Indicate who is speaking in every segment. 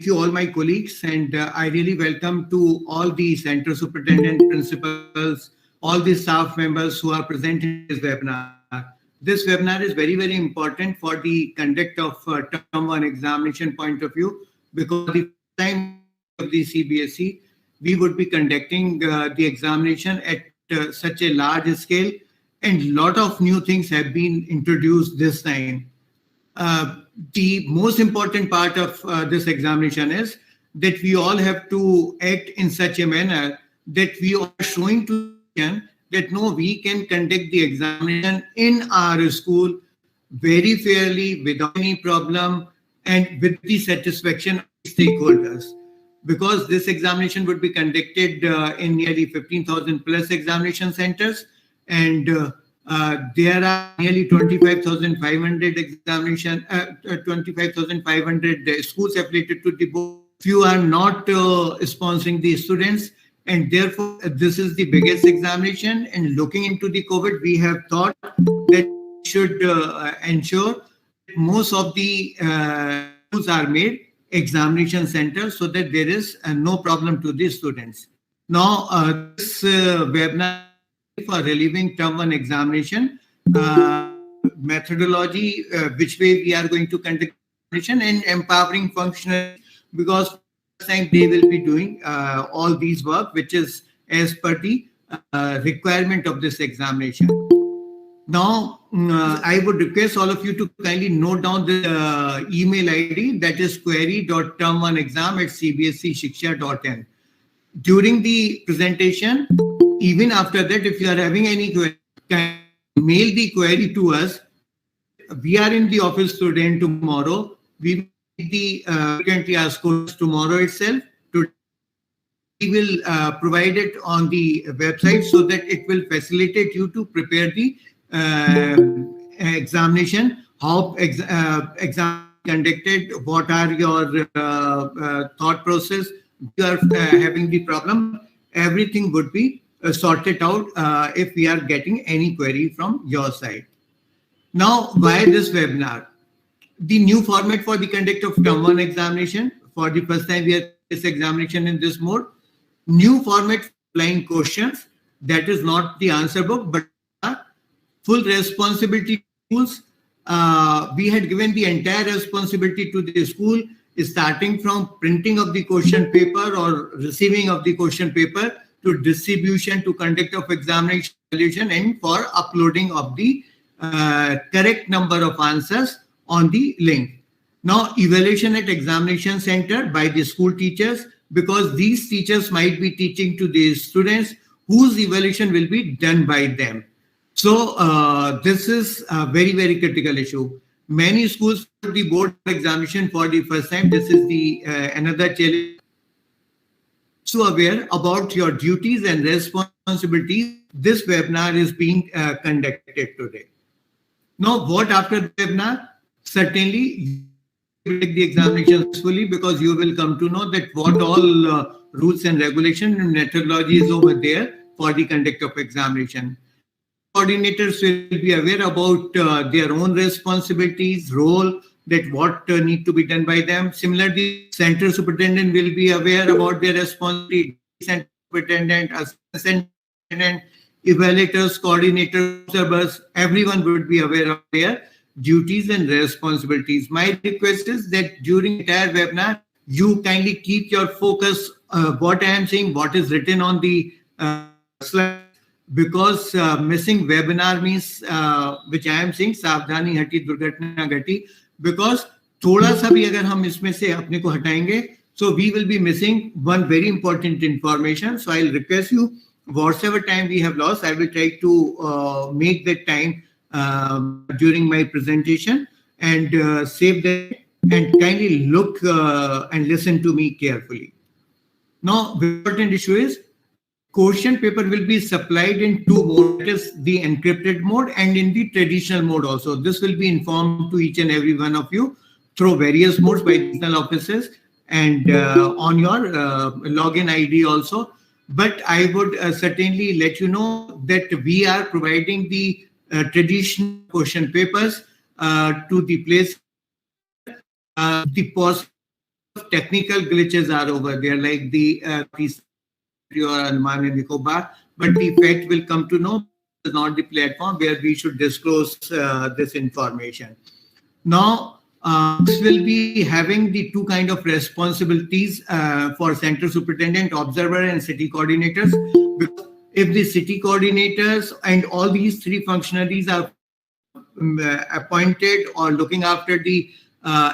Speaker 1: you, all my colleagues, and I really welcome to all the center superintendent, principals, all the staff members who are present in this webinar. This webinar is very, very important for the conduct of term one examination point of view, because for the first time of the CBSE, we would be conducting the examination at such a large scale, and a lot of new things have been introduced this time. The most important part of this examination is that we all have to act in such a manner that we are showing to the that no, we can conduct the examination in our school very fairly, without any problem, and with the satisfaction of stakeholders. Because this examination would be conducted in nearly 15,000 plus examination centers, and there are nearly 25,500 25,500 schools affiliated to the board. Few are not sponsoring the students, and therefore this is the biggest examination. And looking into the COVID, we have thought that we should ensure most of the schools are made examination centers so that there is no problem to the students. Now, this webinar for relieving term one examination methodology, which way we are going to conduct examination, and empowering functionaries, because first time they will be doing all these work, which is as per the requirement of this examination. Now, I would request all of you to kindly note down the email ID, that is query.term1exam@cbseshiksha.in. During the presentation, even after that, if you are having any query, mail the query to us. We are in the office today and tomorrow. We will frequently ask questions tomorrow itself. We will provide it on the website so that it will facilitate you to prepare the examination, how exam conducted, what are your thought process. You are having the problem, everything would be sorted out if we are getting any query from your side. Now, why this webinar? The new format for the conduct of term one examination. For the first time, we are this examination in this mode. New format, applying questions. That is not the answer book, but full responsibility tools. We had given the entire responsibility to the school, starting from printing of the question paper or receiving of the question paper, to distribution, to conduct of examination, and for uploading of the correct number of answers on the link. Now, evaluation at examination center by the school teachers, because these teachers might be teaching to the students whose evaluation will be done by them. So this is a very, very critical issue. Many schools do the board examination for the first time. This is the another challenge. So aware about your duties and responsibilities, this webinar is being conducted today. Now, what after the webinar? Certainly, you will take the examinations fully, because you will come to know that what all rules and regulation and methodology is over there for the conduct of examination. Coordinators will be aware about their own responsibilities, role, that what need to be done by them. Similarly, center superintendent will be aware about their responsibility, center superintendent, assistant superintendent, evaluators, coordinators, observers, everyone would be aware of their duties and responsibilities. My request is that during the entire webinar, you kindly keep your focus, what I am saying, what is written on the slide, because missing webinar means, which I am saying, सावधानी हटी दुर्घटना घटी, because थोड़ा सा भी अगर हम इसमें से अपने को हटाएंगे, so we will be missing one very important information. So I'll request you, whatever time we have lost, I will try to make that time during my presentation, and save that, and kindly look and listen to me carefully. Now, the important issue is, question paper will be supplied in two modes, that is the encrypted mode and in the traditional mode also. This will be informed to each and every one of you through various modes by regional offices and on your login ID also. But I would certainly let you know that we are providing the traditional question papers to the place. The technical glitches are over there, like the or Andaman and Nicobar, but the fact will come to know is not the platform where we should disclose this information. Now, this will be having the two kind of responsibilities for center superintendent, observer, and city coordinators. Because if the city coordinators and all these three functionaries are appointed or looking after the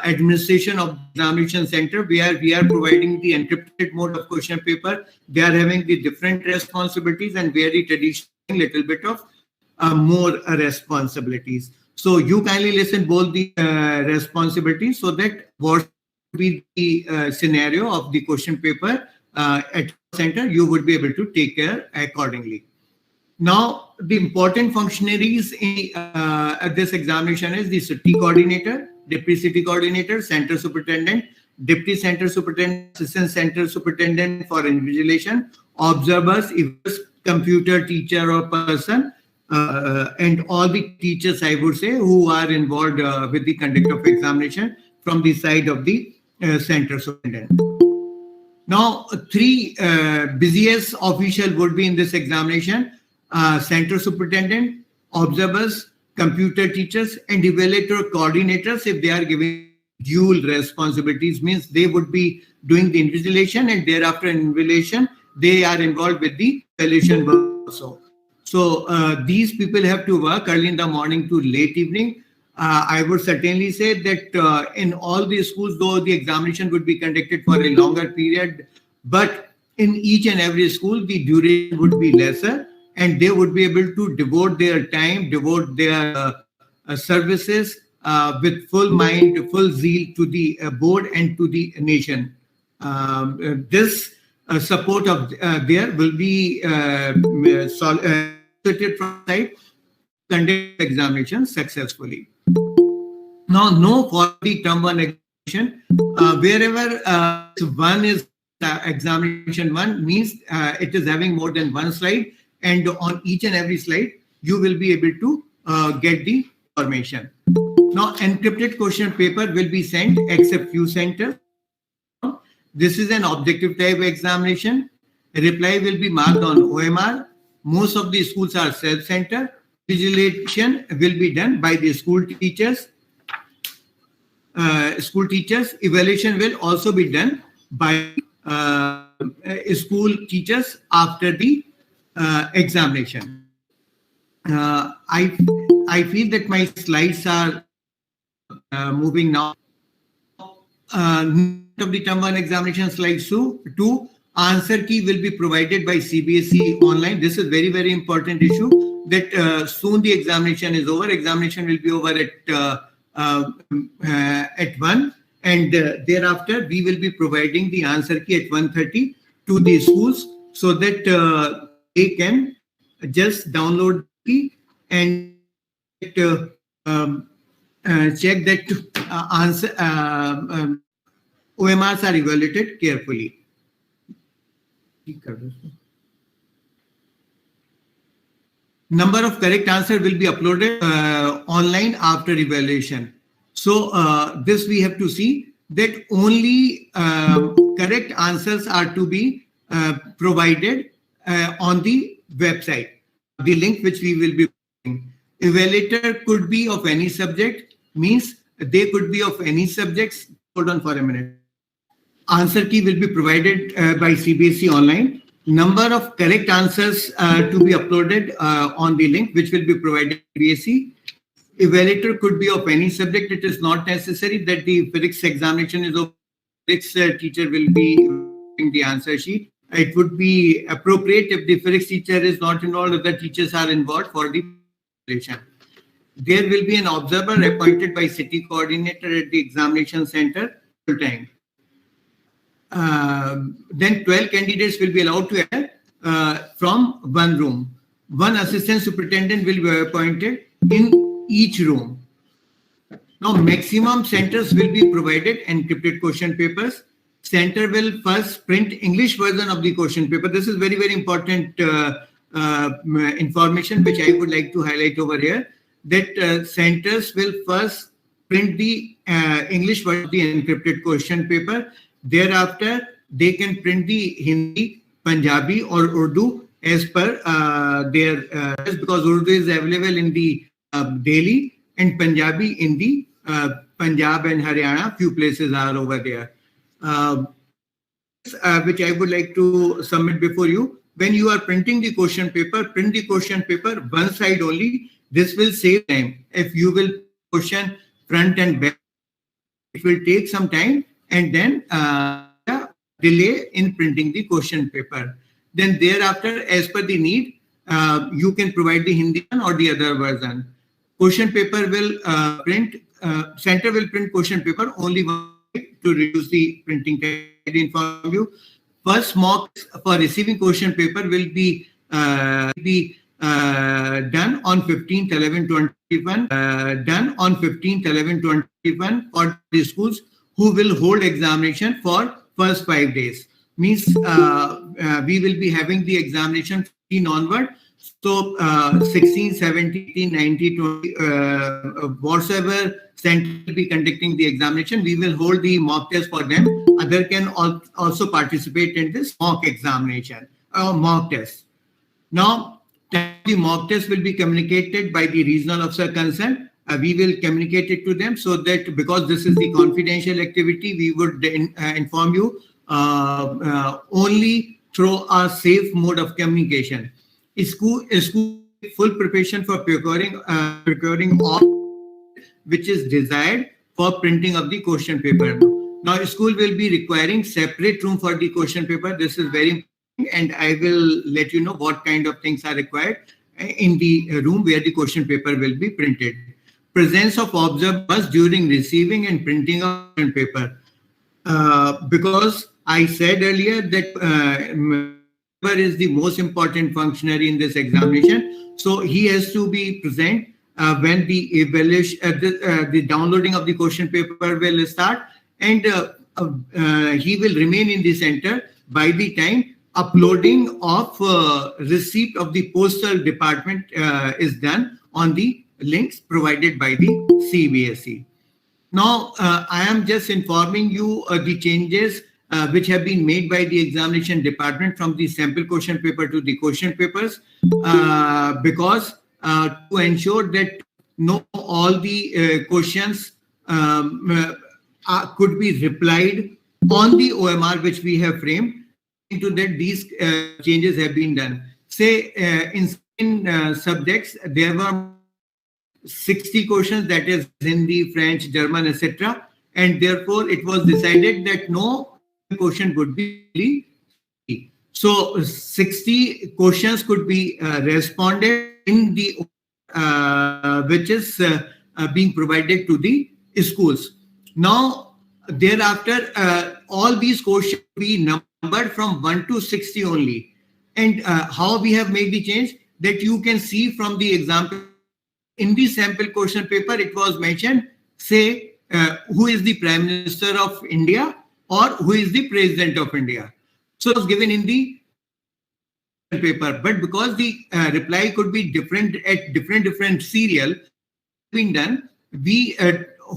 Speaker 1: administration of the examination center, where we are providing the encrypted mode of question paper, they are having the different responsibilities, and very traditional little bit of more responsibilities. So you kindly listen both the responsibilities, so that what would be the scenario of the question paper at center, you would be able to take care accordingly. Now, the important functionaries in this examination is the city coordinator, deputy city coordinator, center superintendent, deputy center superintendent, assistant center superintendent for invigilation, observers, if computer teacher or person, and all the teachers, I would say, who are involved with the conduct of examination from the side of the center superintendent. Now, three busiest official would be in this examination: center superintendent, observers, computer teachers, and evaluator coordinators. If they are giving dual responsibilities, means they would be doing the invigilation, and thereafter invigilation, they are involved with the evaluation work also. So these people have to work early in the morning to late evening. I would certainly say that in all the schools, though the examination would be conducted for a longer period, but in each and every school, the duration would be lesser, and they would be able to devote their time, devote their services with full mind, full zeal to the board and to the nation. This support of there will be solicited from side conduct examination successfully. Now, no for the term one examination. Wherever one is examination one, means it is having more than one slide, and on each and every slide, you will be able to get the information. Now, encrypted question paper will be sent except few centers. This is an objective type examination. Reply will be marked on OMR. Most of the schools are self-centered. Vigilation will be done by the school teachers. Evaluation will also be done by school teachers after the examination. I feel that my slides are moving now. Of the term one examination, slide 2, answer key will be provided by CBSE online. This is very, very important issue, that soon the examination is over. Examination will be over at 1, and thereafter we will be providing the answer key at 1:30 to the schools, so that they can just download the key and check that answer OMRs are evaluated carefully. Number of correct answers will be uploaded online after evaluation. So this we have to see that only correct answers are to be provided on the website, the link which we will be putting. Evaluator could be of any subject, means they could be of any subjects. Hold on for a minute. Answer key will be provided by CBSE online. Number of correct answers to be uploaded on the link which will be provided by CBSE. Evaluator could be of any subject. It is not necessary that the physics examination is over. Physics teacher will be in the answer sheet. It would be appropriate if the physics teacher is not involved, other teachers are involved for the evaluation. There will be an observer appointed by city coordinator at the examination center full time. Then 12 candidates will be allowed to enter from one room. One assistant superintendent will be appointed in each room. Now, maximum centers will be provided encrypted question papers. Center will first print English version of the question paper. This is very, very important information which I would like to highlight over here, that centers will first print the English version of the encrypted question paper, Thereafter, they can print the Hindi, Punjabi, or Urdu as per their because Urdu is available in the Delhi and Punjabi in the Punjab and Haryana. Few places are over there. Which I would like to submit before you. When you are printing the question paper, print the question paper one side only. This will save time. If you will question front and back, it will take some time and then delay in printing the question paper. Then thereafter, as per the need, you can provide the Hindi one or the other version. Question paper will center will print question paper only one to reduce the printing time. Inform you. First mock for receiving question paper will be done on 15th 11/21. Done on 15th 11/21 for the schools who will hold examination for first 5 days. Means we will be having the examination 15 onward. So 16, 17, 18, 19, 20, whatsoever center will be conducting the examination, we will hold the mock test for them. Other can also participate in this mock examination, mock test. Now, the mock test will be communicated by the regional officer concerned. We will communicate it to them so that because this is the confidential activity, we would inform you only through a safe mode of communication. School full preparation for procuring all which is desired for printing of the question paper. Now, school will be requiring separate room for the question paper. This is very important, and I will let you know what kind of things are required in the room where the question paper will be printed. Presence of observers during receiving and printing of question paper. Because I said earlier that is the most important functionary in this examination, so he has to be present when the evaluation, the downloading of the question paper will start, and he will remain in the center by the time uploading of receipt of the postal department is done on the links provided by the CBSE. Now, I am just informing you the changes which have been made by the examination department from the sample question paper to the question papers, because to ensure that all the questions could be replied on the OMR which we have framed, into that these changes have been done. Say in subjects, there were 60 questions, that is Hindi, French, German, etc. And therefore, it was decided that no question would be. So 60 questions could be responded in the which is being provided to the schools. Now, thereafter, all these questions be numbered from 1 to 60 only. And how we have made the change, that you can see from the example in the sample question paper, it was mentioned, say, who is the Prime Minister of India or who is the President of India. So it was given in the paper, but because the reply could be different at different serial being done, we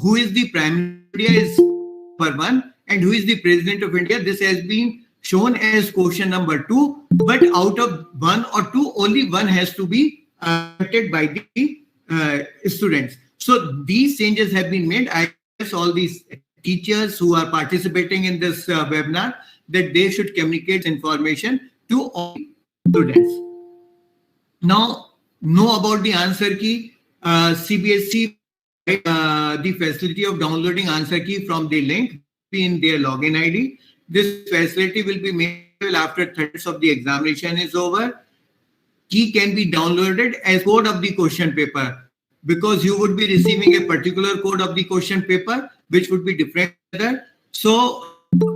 Speaker 1: who is the Prime Minister is number 1 and who is the President of India, this has been shown as question number 2, but out of 1 or 2, only one has to be attempted by the students. So these changes have been made. I guess all these teachers who are participating in this webinar, that they should communicate information to all students. Now, know about the answer key. CBSE the facility of downloading answer key from the link in their login ID. This facility will be made after 30 minutes of the examination is over. Key can be downloaded as code of the question paper, because you would be receiving a particular code of the question paper which would be different. So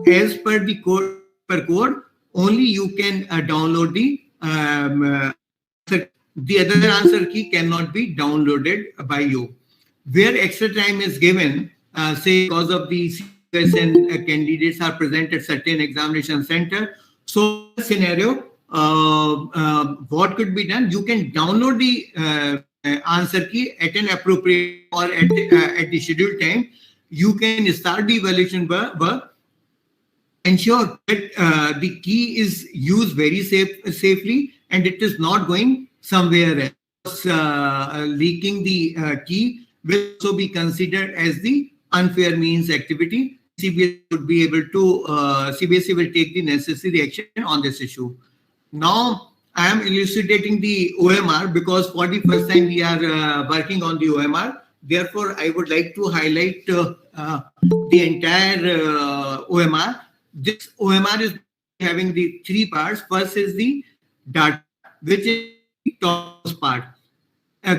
Speaker 1: as per the code only you can download the other answer key cannot be downloaded by you. Where extra time is given, say because of the CS and candidates are present at certain examination center, so scenario, what could be done? You can download the answer key at an appropriate or at the scheduled time. You can start the evaluation work ensure that the key is used very safely and it is not going somewhere else. Leaking the key will also be considered as the unfair means activity. CBSE would be able to, CBSE will take the necessary action on this issue. Now, I am elucidating the OMR because for the first time we are working on the OMR. Therefore, I would like to highlight the entire OMR. This OMR is having the three parts. First is the data, which is the top part.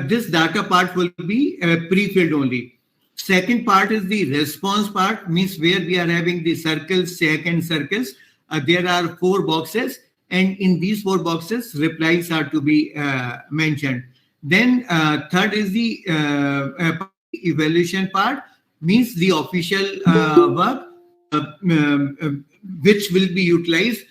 Speaker 1: This data part will be pre-filled only. Second part is the response part, means where we are having the circles, check and circles. There are 4 boxes, and in these 4 boxes, replies are to be mentioned. Then third is the evaluation part, means the official work which will be utilized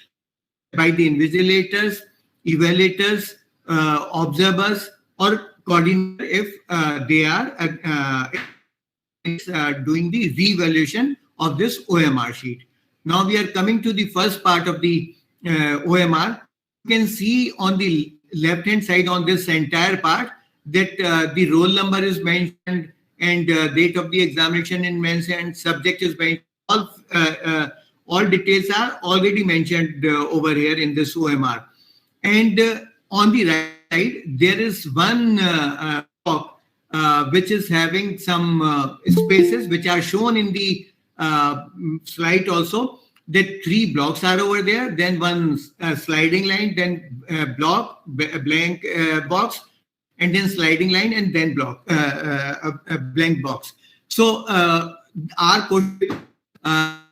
Speaker 1: by the invigilators, evaluators, observers, or coordinator if they are doing the re-evaluation of this OMR sheet. Now we are coming to the first part of the OMR. You can see on the left-hand side on this entire part that the roll number is mentioned and date of the examination is mentioned, subject is mentioned. All details are already mentioned over here in this OMR. And on the right side, there is one block which is having some spaces which are shown in the slide also. That 3 blocks are over there, then one sliding line, then block, blank box, and then sliding line, and then block, a blank box. So our code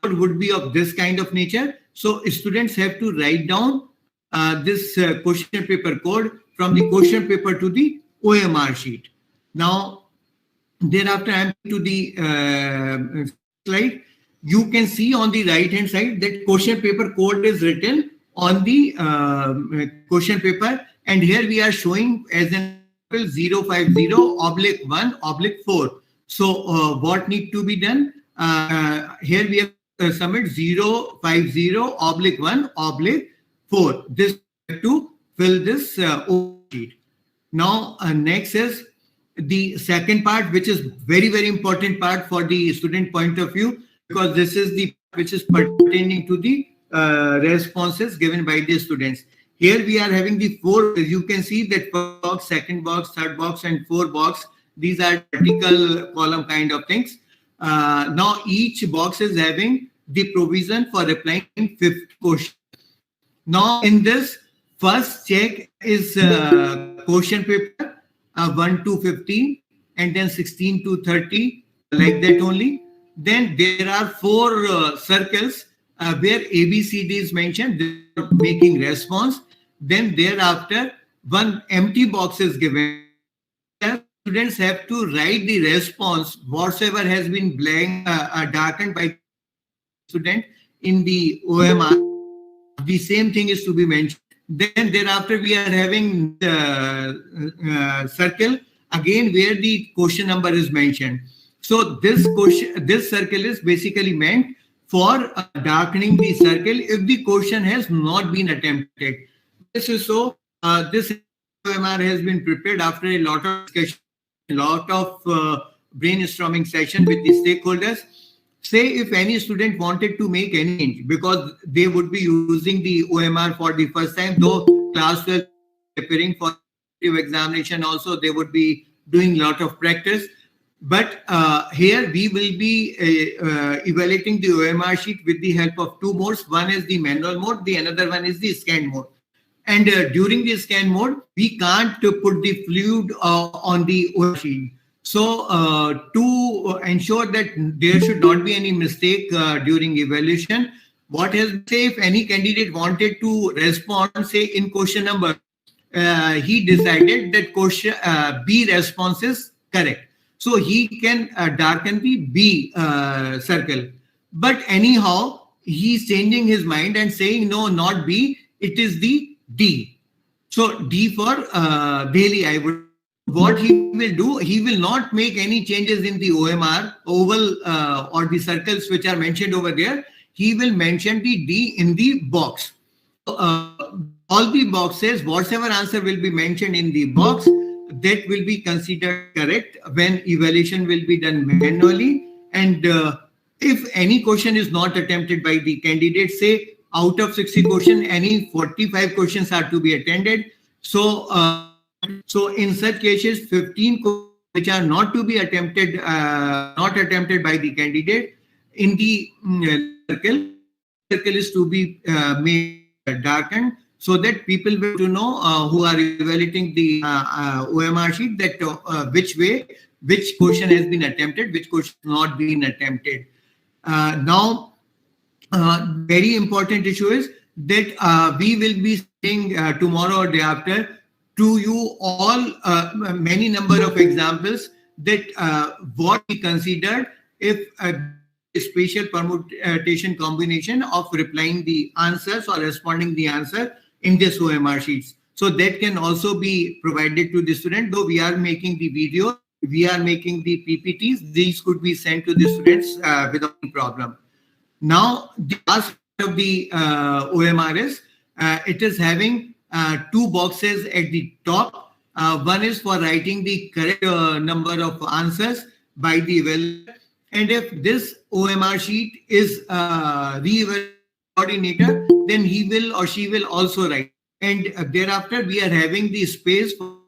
Speaker 1: would be of this kind of nature. So students have to write down this question paper code from the question paper to the OMR sheet. Now, thereafter, I am to the slide. You can see on the right hand side that question paper code is written on the question paper, and here we are showing as an 050/1/4. So what need to be done? Here we have submit 050/1/4. This to fill this sheet. Now next is the second part, which is very, very important part for the student point of view, because this is the which is pertaining to the responses given by the students. Here we are having the 4. You can see that first box, second box, third box, and 4th box. These are vertical column kind of things. Now each box is having the provision for replying 5th question. Now in this first check is question paper 1 to 15, and then 16 to 30, like that only. Then there are 4 circles where ABCD is mentioned, making response. Then thereafter, one empty box is given. Students have to write the response, whatsoever has been blank, darkened by student in the OMR. The same thing is to be mentioned. Then thereafter, we are having the circle again where the question number is mentioned. So this circle is basically meant for darkening the circle if the question has not been attempted. This is so. This OMR has been prepared after a lot of discussion, lot of brainstorming session with the stakeholders. Say if any student wanted to make any change, because they would be using the OMR for the first time, though class 12 preparing for examination also, they would be doing a lot of practice. But here we will be evaluating the OMR sheet with the help of 2 modes. One is the manual mode, the another one is the scan mode. And during the scan mode, we can't put the fluid on the OMR sheet. So to ensure that there should not be any mistake during evaluation, what has say if any candidate wanted to respond, say in question number, he decided that question B response is correct. So he can darken the B circle. But anyhow, he's changing his mind and saying, no, not B, it is the D. So D for Delhi, I would. What he will do, he will not make any changes in the OMR, oval or the circles which are mentioned over there. he will mention the D in the box. All the boxes, whatever answer will be mentioned in the box, that will be considered correct when evaluation will be done manually. And if any question is not attempted by the candidate, say out of 60 questions, any 45 questions are to be attended. So in such cases, 15 questions which are not to be attempted, not attempted by the candidate, in the circle is to be made darkened, so that people will to know who are evaluating the OMR sheet that which question has been attempted, which question has not been attempted. Now, very important issue is that we will be saying tomorrow or day after to you all many number of examples that what we considered if a spatial permutation combination of replying the answers or responding the answer in this OMR sheets. So that can also be provided to the student. Though we are making the video, we are making the PPTs, these could be sent to the students without any problem. Now, the last part of the OMR is it is having two boxes at the top. One is for writing the correct number of answers by the evaluator. And if this OMR sheet is re-evaluated coordinator, then he will or she will also write. And thereafter, we are having the space for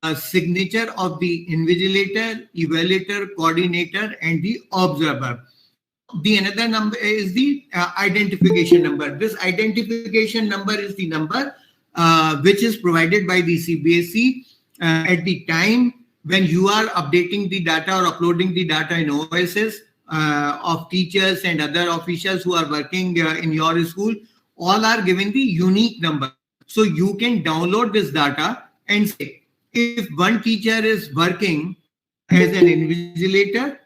Speaker 1: a signature of the invigilator, evaluator, coordinator, and the observer. The another number is the identification number. This identification number is the number which is provided by the CBSE at the time when you are updating the data or uploading the data in OSS of teachers and other officials who are working in your school. All are given the unique number. So you can download this data and say, if one teacher is working as an invigilator,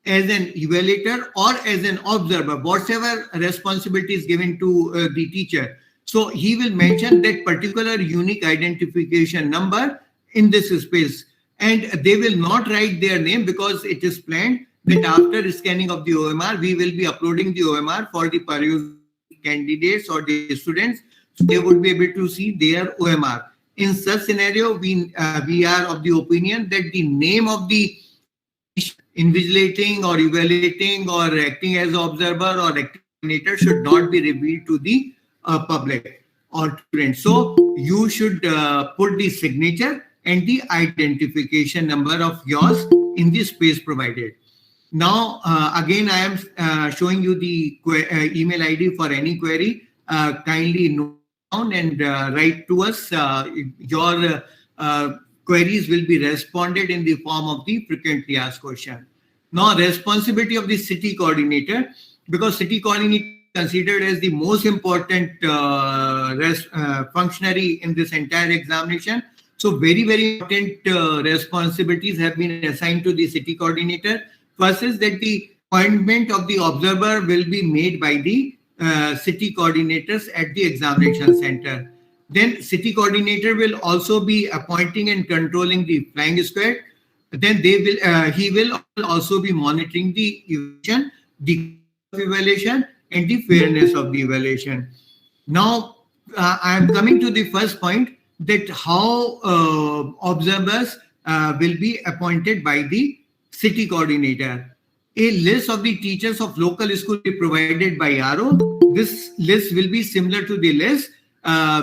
Speaker 1: as an evaluator, or as an observer, whatever responsibility is given to the teacher, so he will mention that particular unique identification number in this space. And they will not write their name because it is planned that after scanning of the OMR, we will be uploading the OMR for the perusal candidates or the students. So they would be able to see their OMR. In such scenario, we are of the opinion that the name of the invigilating or evaluating or acting as observer or coordinator should not be revealed to the public or students. So you should put the signature and the identification number of yours in the space provided. Now, again, I am showing you the email ID for any query. Kindly note down and write to us. Your queries will be responded in the form of the frequently asked question. Now, responsibility of the city coordinator, because city coordinator is considered as the most important functionary in this entire examination. So very, very important responsibilities have been assigned to the city coordinator. First is that the appointment of the observer will be made by the city coordinators at the examination center. Then city coordinator will also be appointing and controlling the flying squad. Then he will also be monitoring the evaluation, the evaluation, and the fairness of the evaluation. Now, I am coming to the first point, that how observers will be appointed by the city coordinator. A list of the teachers of local school will be provided by RO. This list will be similar to the list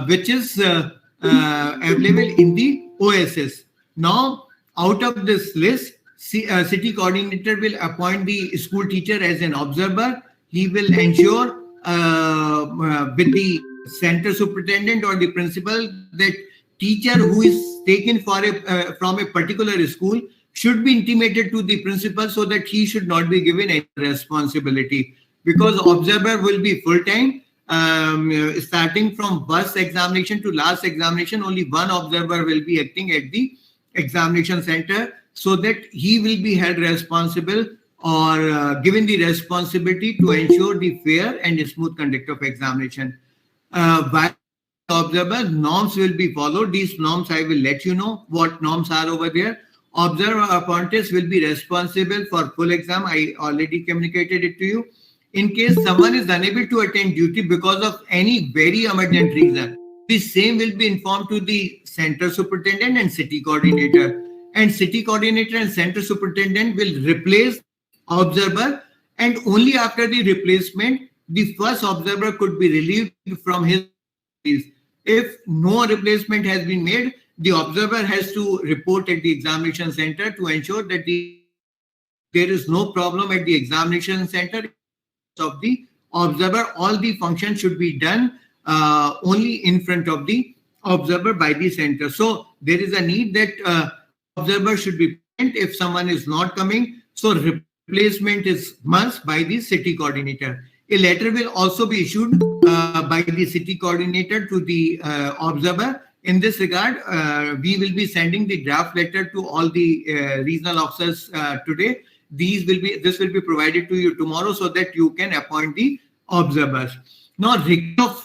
Speaker 1: which is available in the OSS. Now, out of this list, city coordinator will appoint the school teacher as an observer. He will ensure with the center superintendent or the principal that teacher who is taken for from a particular school should be intimated to the principal so that he should not be given any responsibility, because observer will be full-time. Starting from first examination to last examination, only one observer will be acting at the examination center, so that he will be held responsible or given the responsibility to ensure the fair and smooth conduct of examination. By observer, norms will be followed. These norms, I will let you know what norms are over there. Observer apprentice will be responsible for full exam. I already communicated it to you. In case someone is unable to attend duty because of any very emergent reason, the same will be informed to the center superintendent and city coordinator. And city coordinator and center superintendent will replace observer, and only after the replacement, the first observer could be relieved from his duties. If no replacement has been made, the observer has to report at the examination center to ensure that there is no problem at the examination center of the observer. All the functions should be done only in front of the observer by the center. So there is a need that observer should be present if someone is not coming. So replacement is must by the city coordinator. A letter will also be issued by the city coordinator to the observer. In this regard, we will be sending the draft letter to all the regional officers today. This will be provided to you tomorrow so that you can appoint the observers. Now, record of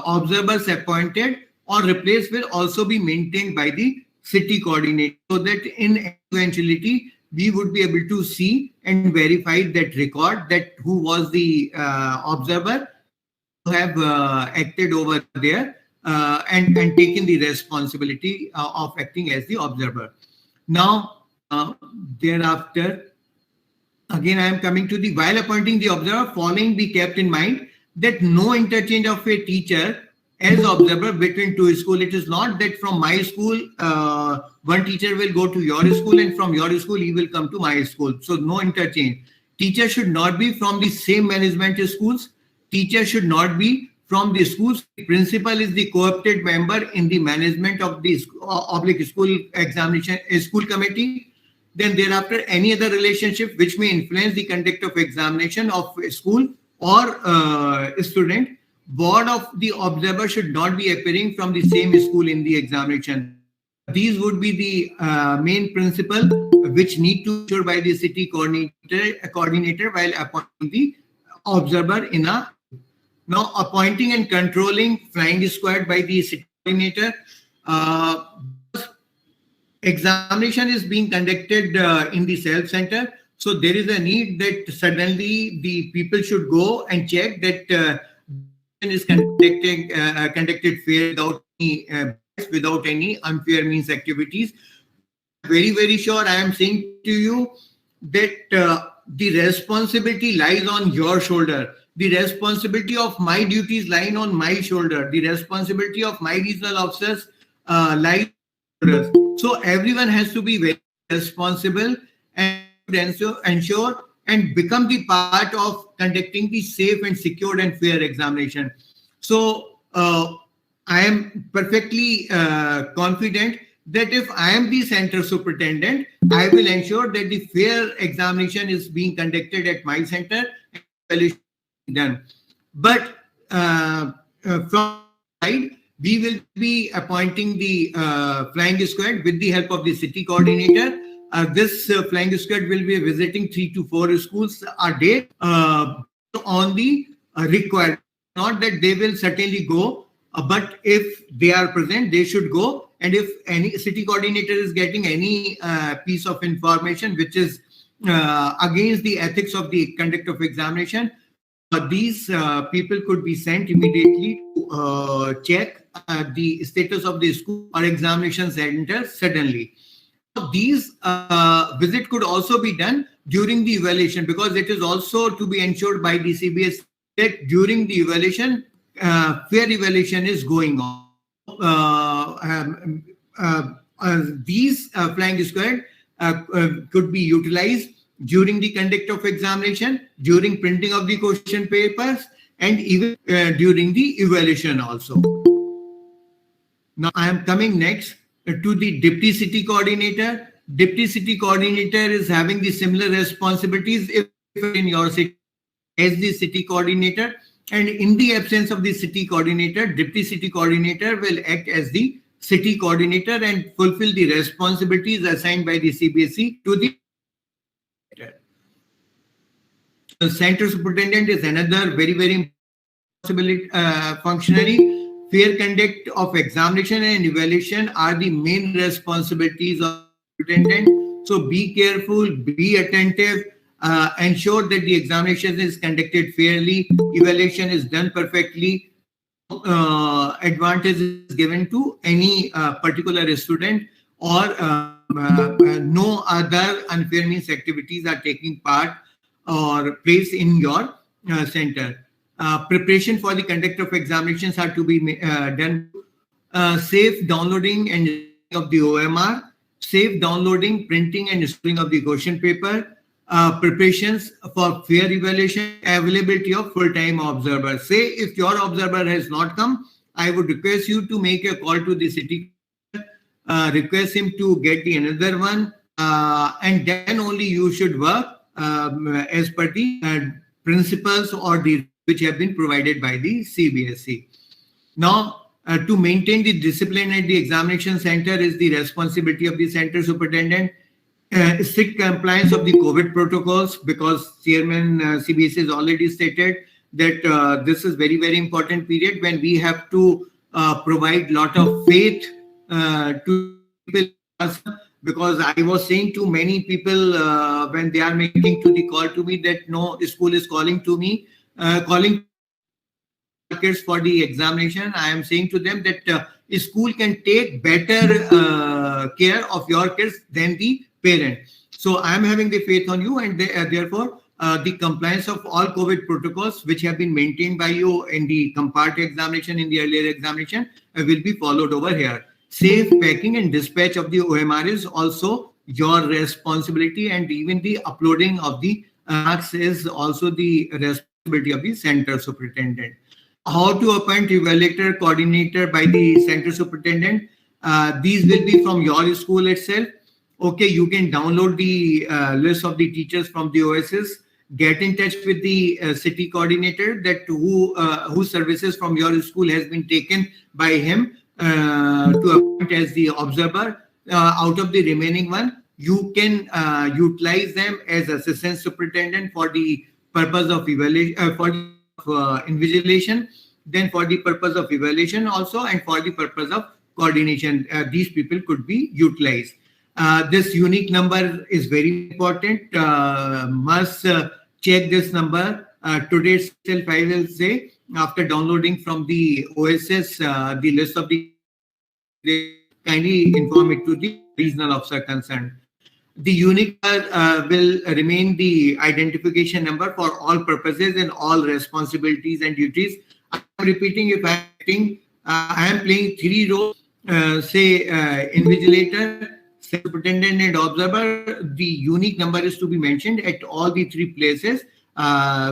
Speaker 1: observers appointed or replaced will also be maintained by the city coordinator, so that in eventuality we would be able to see and verify that record, that who was the observer who have acted over there and taken the responsibility of acting as the observer. Now, thereafter, again, I am coming to the while appointing the observer, following be kept in mind that no interchange of a teacher as observer between two schools. It is not that from my school, one teacher will go to your school and from your school, he will come to my school. So no interchange. Teacher should not be from the same management schools. Teacher should not be from the schools. Principal is the co-opted member in the management of the school examination school committee. Then thereafter, any other relationship which may influence the conduct of examination of a school or student. Board of the observer should not be appearing from the same school in the examination. These would be the main principle which need to be ensured by the city coordinator while appointing the observer in a. Now, appointing and controlling flying squad by the city coordinator. Examination is being conducted in the self center, so there is a need that suddenly the people should go and check that is conducted fair without any unfair means activities. Very, very sure I am saying to you that the responsibility lies on your shoulder. The responsibility of my duties lying on my shoulder. The responsibility of my regional officers lies on others. So everyone has to be very responsible and ensure and become the part of conducting the safe and secure and fair examination. So I am perfectly confident that if I am the center superintendent, I will ensure that the fair examination is being conducted at my center and done. But from side, we will be appointing the flying squad with the help of the city coordinator. This flying squad will be visiting 3 to 4 schools a day on the required. Not that they will certainly go, but if they are present, they should go. And if any city coordinator is getting any piece of information which is against the ethics of the conduct of examination, these people could be sent immediately to check the status of the school or examination center suddenly. These visit could also be done during the evaluation, because it is also to be ensured by the CBS that during the evaluation, fair evaluation is going on. These flying squad could be utilized during the conduct of examination, during printing of the question papers, and even during the evaluation also. Now I am coming next to the deputy city coordinator. Deputy city coordinator is having the similar responsibilities if in your city as the city coordinator, and in the absence of the city coordinator, deputy city coordinator will act as the city coordinator and fulfill the responsibilities assigned by the CBSE to the center superintendent is another very, very important functionary. Fair conduct of examination and evaluation are the main responsibilities of the superintendent. So be careful, be attentive. ensure that the examination is conducted fairly, evaluation is done perfectly, advantage is given to any particular student, or no other unfair means activities are taking part or place in your center. Preparation for the conduct of examinations are to be done. Safe downloading and of the OMR, safe downloading, printing, and storing of the question paper, preparations for fair evaluation, availability of full-time observers. Say if your observer has not come, I would request you to make a call to the city, request him to get the another one, and then only you should work as per the principles or the which have been provided by the CBSE. Now, to maintain the discipline at the examination center is the responsibility of the center superintendent. Strict compliance of the COVID protocols, because Chairman CBSE has already stated that this is very, very important period when we have to provide lot of faith to people. Because I was saying to many people when they are making to the call to me that no, school is calling to me, calling kids for the examination. I am saying to them that school can take better care of your kids than the parent. So I am having the faith on you, and therefore the compliance of all COVID protocols which have been maintained by you in the compart examination, in the earlier examination, will be followed over here. Safe packing and dispatch of the OMR is also your responsibility, and even the uploading of the marks is also the responsibility of the center superintendent. How to appoint evaluator coordinator by the center superintendent? These will be from your school itself. Okay, you can download the list of the teachers from the OSS. Get in touch with the city coordinator that whose services from your school has been taken by him to appoint as the observer. Out of the remaining one, you can utilize them as assistant superintendent for the purpose of evaluation, invigilation, then for the purpose of evaluation also, and for the purpose of coordination. These people could be utilized. This unique number is very important. Must check this number. Today itself, I will say, after downloading from the OSS the list of the, kindly inform it to the regional officer concerned. The unique will remain the identification number for all purposes and all responsibilities and duties. I am repeating, if I am playing three roles, say invigilator, superintendent, and observer, the unique number is to be mentioned at all the three places,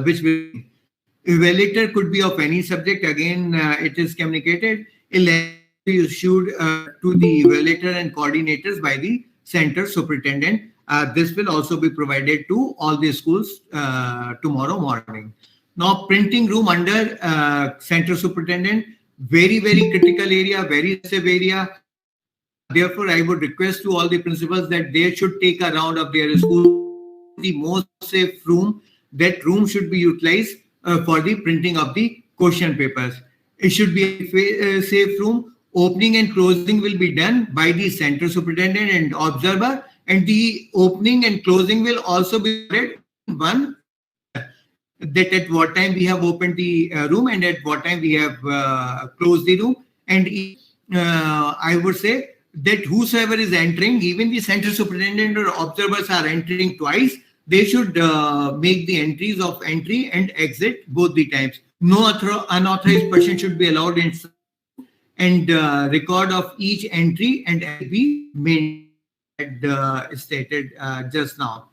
Speaker 1: which will. Evaluator could be of any subject. Again, it is communicated. Issued to the evaluator and coordinators by the center superintendent. This will also be provided to all the schools tomorrow morning. Now, printing room under center superintendent, very, very critical area, very safe area. Therefore, I would request to all the principals that they should take a round of their school, the most safe room. That room should be utilized for the printing of the question papers. It should be a safe room. Opening and closing will be done by the center superintendent and observer, and the opening and closing will also be read in one, that at what time we have opened the room and at what time we have closed the room. And I would say that whosoever is entering, even the center superintendent or observers are entering twice, they should make the entries of entry and exit both the times. No unauthorized person should be allowed in, and record of each entry and be made stated just now.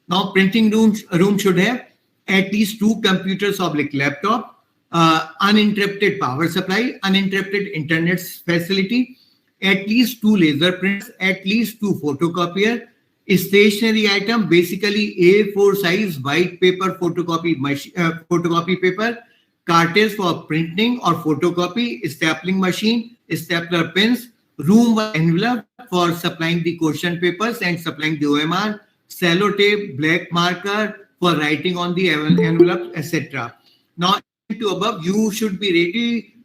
Speaker 1: Now, printing room should have at least 2 computers or like laptop, uninterrupted power supply, uninterrupted internet facility, at least 2 laser prints, at least 2 photocopier, stationary item, basically A4 size white paper photocopy paper, cartridge for printing or photocopy, stapling machine, stapler pens, room envelope for supplying the question papers and supplying the OMR, sellotape, black marker for writing on the envelope, etc. Now, to above, you should be ready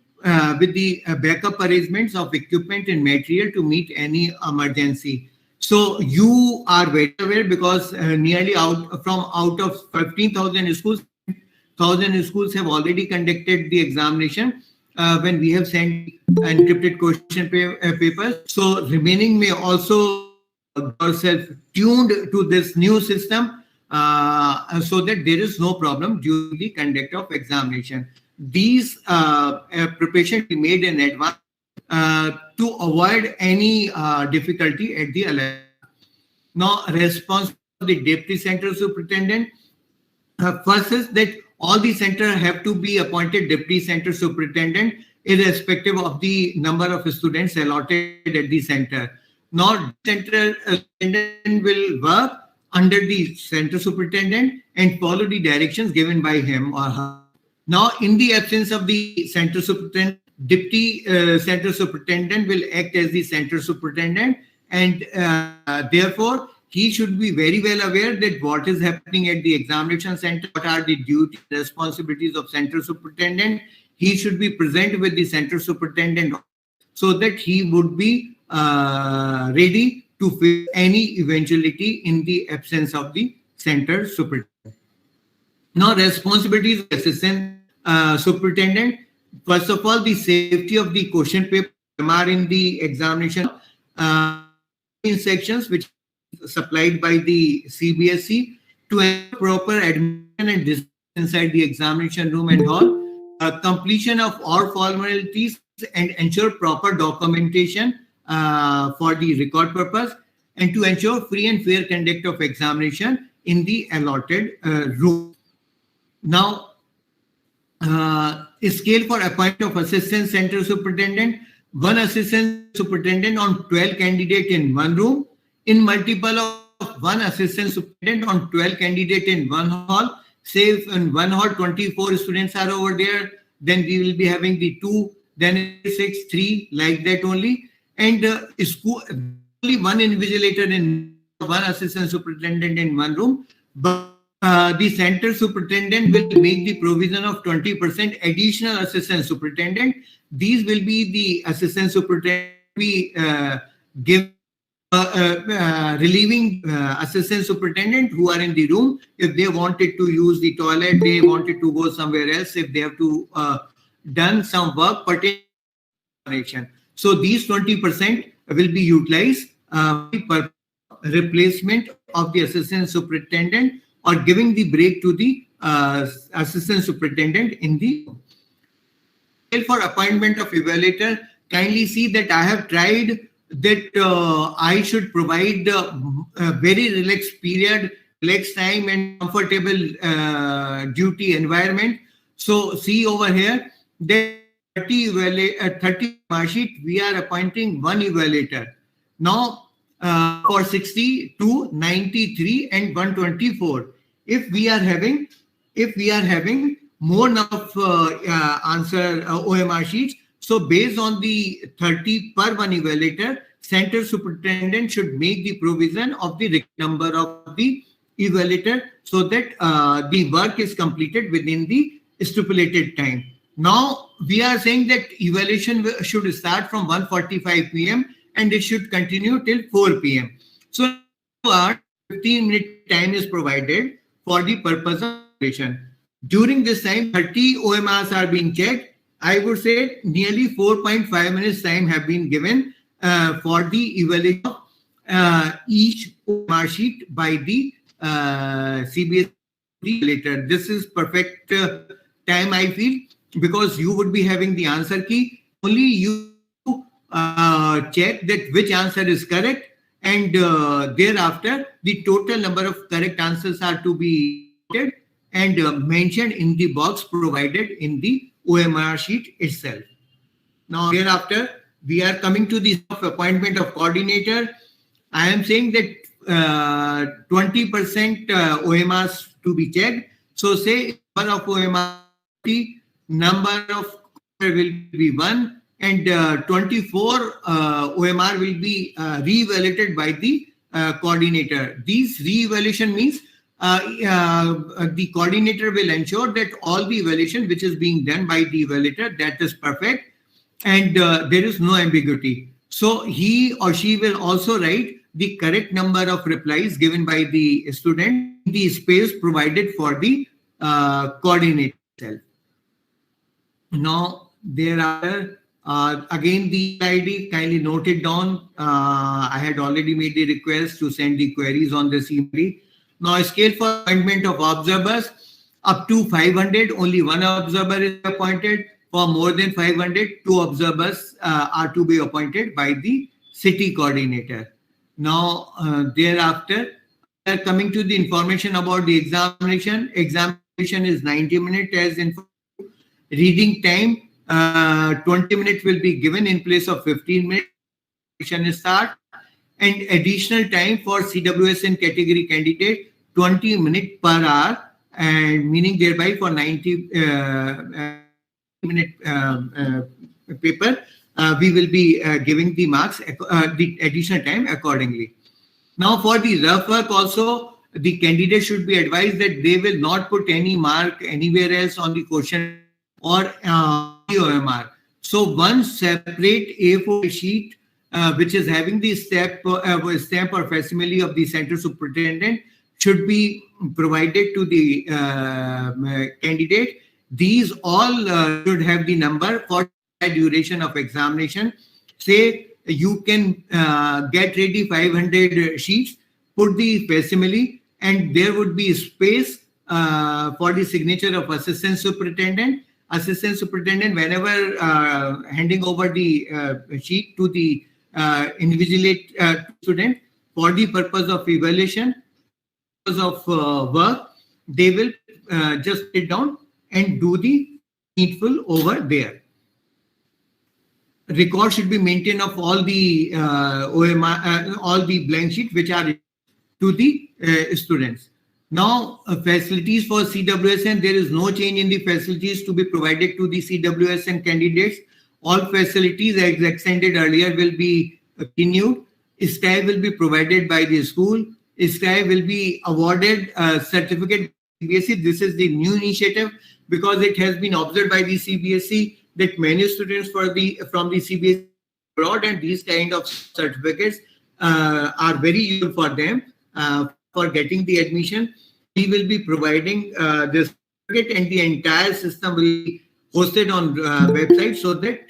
Speaker 1: with the backup arrangements of equipment and material to meet any emergency. So you are very aware because nearly out of 15,000 schools, 1,000 schools have already conducted the examination when we have sent encrypted question papers. So remaining may also yourself tuned to this new system so that there is no problem during the conduct of examination. These preparation be made in advance to avoid any difficulty at the LS. Now, response of the deputy center superintendent. First is that all the center have to be appointed deputy center superintendent irrespective of the number of students allotted at the center. Now, center superintendent will work under the center superintendent and follow the directions given by him or her. Now, in the absence of the center superintendent, deputy center superintendent will act as the center superintendent, and therefore he should be very well aware that what is happening at the examination center, what are the duties, responsibilities of center superintendent. He should be present with the center superintendent so that he would be ready to face any eventuality in the absence of the center superintendent. Now, responsibilities of assistant superintendent. First of all, the safety of the question paper are in the examination in sections which is supplied by the CBSE to ensure proper admission and discipline inside the examination room and hall, completion of all formalities and ensure proper documentation for the record purpose, and to ensure free and fair conduct of examination in the allotted room. Now, scale for appointment of assistant center superintendent. One assistant superintendent on 12 candidate in one room. In multiple of one assistant superintendent on 12 candidate in one hall. Say if in one hall 24 students are over there, then we will be having the 2, then 6, 3, like that only. And school, only one invigilator in one assistant superintendent in one room. But the center superintendent will make the provision of 20% additional assistant superintendent. These will be the assistant superintendent we give relieving assistant superintendent who are in the room. If they wanted to use the toilet, they wanted to go somewhere else, if they have to done some work pertaining to examination. So these 20% will be utilized for replacement of the assistant superintendent or giving the break to the assistant superintendent in the for appointment of evaluator. Kindly see that I have tried that I should provide a very relaxed period, relaxed time and comfortable duty environment. So see over here that 30 mark sheet, we are appointing one evaluator. Now, for 60 to 93 and 124. If we are having more number of answer OMR sheets, so based on the 30 per one evaluator, center superintendent should make the provision of the number of the evaluator so that the work is completed within the stipulated time. Now we are saying that evaluation should start from 1:45 p.m. and it should continue till 4 p.m. So 15-minute time is provided for the purpose of evaluation. During this time, 30 OMRs are being checked. I would say nearly 4.5 minutes time have been given for the evaluation of each OMR sheet by the CBSE evaluator. This is perfect time, I feel, because you would be having the answer key. Only you check that which answer is correct, and thereafter the total number of correct answers are to be noted and mentioned in the box provided in the OMR sheet itself. Now thereafter we are coming to the appointment of coordinator. I am saying that 20% OMRs to be checked. So say number of OMR, number of will be 1, and 24 OMR will be re-evaluated by the coordinator. These re-evaluation means the coordinator will ensure that all the evaluation which is being done by the evaluator, that is perfect and there is no ambiguity. So he or she will also write the correct number of replies given by the student, the space provided for the coordinator itself. Now, thereafter, again, the ID, kindly note it down. I had already made the request to send the queries on this email. Now, a scale for appointment of observers up to 500, only one observer is appointed. For more than 500, two observers are to be appointed by the city coordinator. Now, thereafter, we are coming to the information about the examination. Examination is 90 minutes as informed. Reading time, 20 minutes will be given in place of 15 minutes. Start, and additional time for CWSN category candidate 20 minutes per hour, and meaning thereby for 90 minute paper, we will be giving the marks, the additional time accordingly. Now, for the rough work also, the candidate should be advised that they will not put any mark anywhere else on the question or the OMR. So one separate A4 sheet, which is having the stamp or facsimile of the center superintendent, should be provided to the candidate. These all should have the number for the duration of examination. Say you can get ready 500 sheets, put the facsimile, and there would be space for the signature of assistant superintendent. Assistant superintendent, whenever handing over the sheet to the invigilate student for the purpose of evaluation, purpose of work, they will just sit down and do the needful over there. Record should be maintained of all the OMR, all the blank sheet which are to the students. Now, facilities for CWSN, there is no change in the facilities to be provided to the CWSN candidates. All facilities as extended earlier will be continued. SCI will be provided by the school. SCI will be awarded a certificate. CBSE, this is the new initiative because it has been observed by the CBSE that many students from the CBSE abroad, and these kind of certificates are very useful for them. For getting the admission, we will be providing this certificate, and the entire system will be hosted on website so that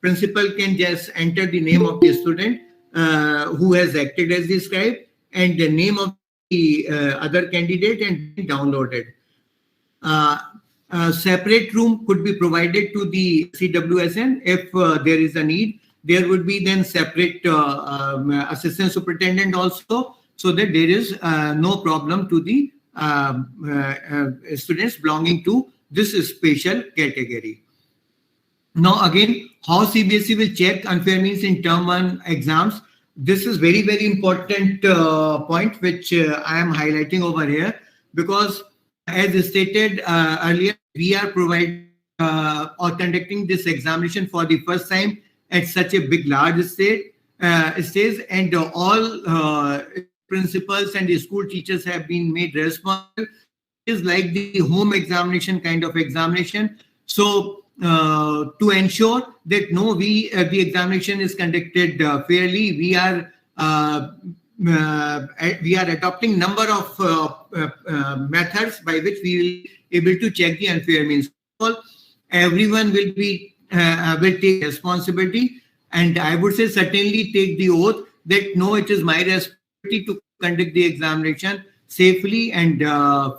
Speaker 1: principal can just enter the name of the student who has acted as the scribe and the name of the other candidate and download it. A separate room could be provided to the CWSN if there is a need. There would be then separate assistant superintendent also, so that there is no problem to the students belonging to this special category. Now again, how CBSE will check unfair means in term 1 exams. This is very, very important point which I am highlighting over here, because as stated earlier, we are providing or conducting this examination for the first time at such a big, large stage, and all principals and the school teachers have been made responsible. It is like the home examination kind of examination. So to ensure that the examination is conducted fairly, we are adopting number of methods by which we will be able to check the unfair means. Everyone will take responsibility, and I would say certainly take the oath that no, it is my responsibility to conduct the examination safely and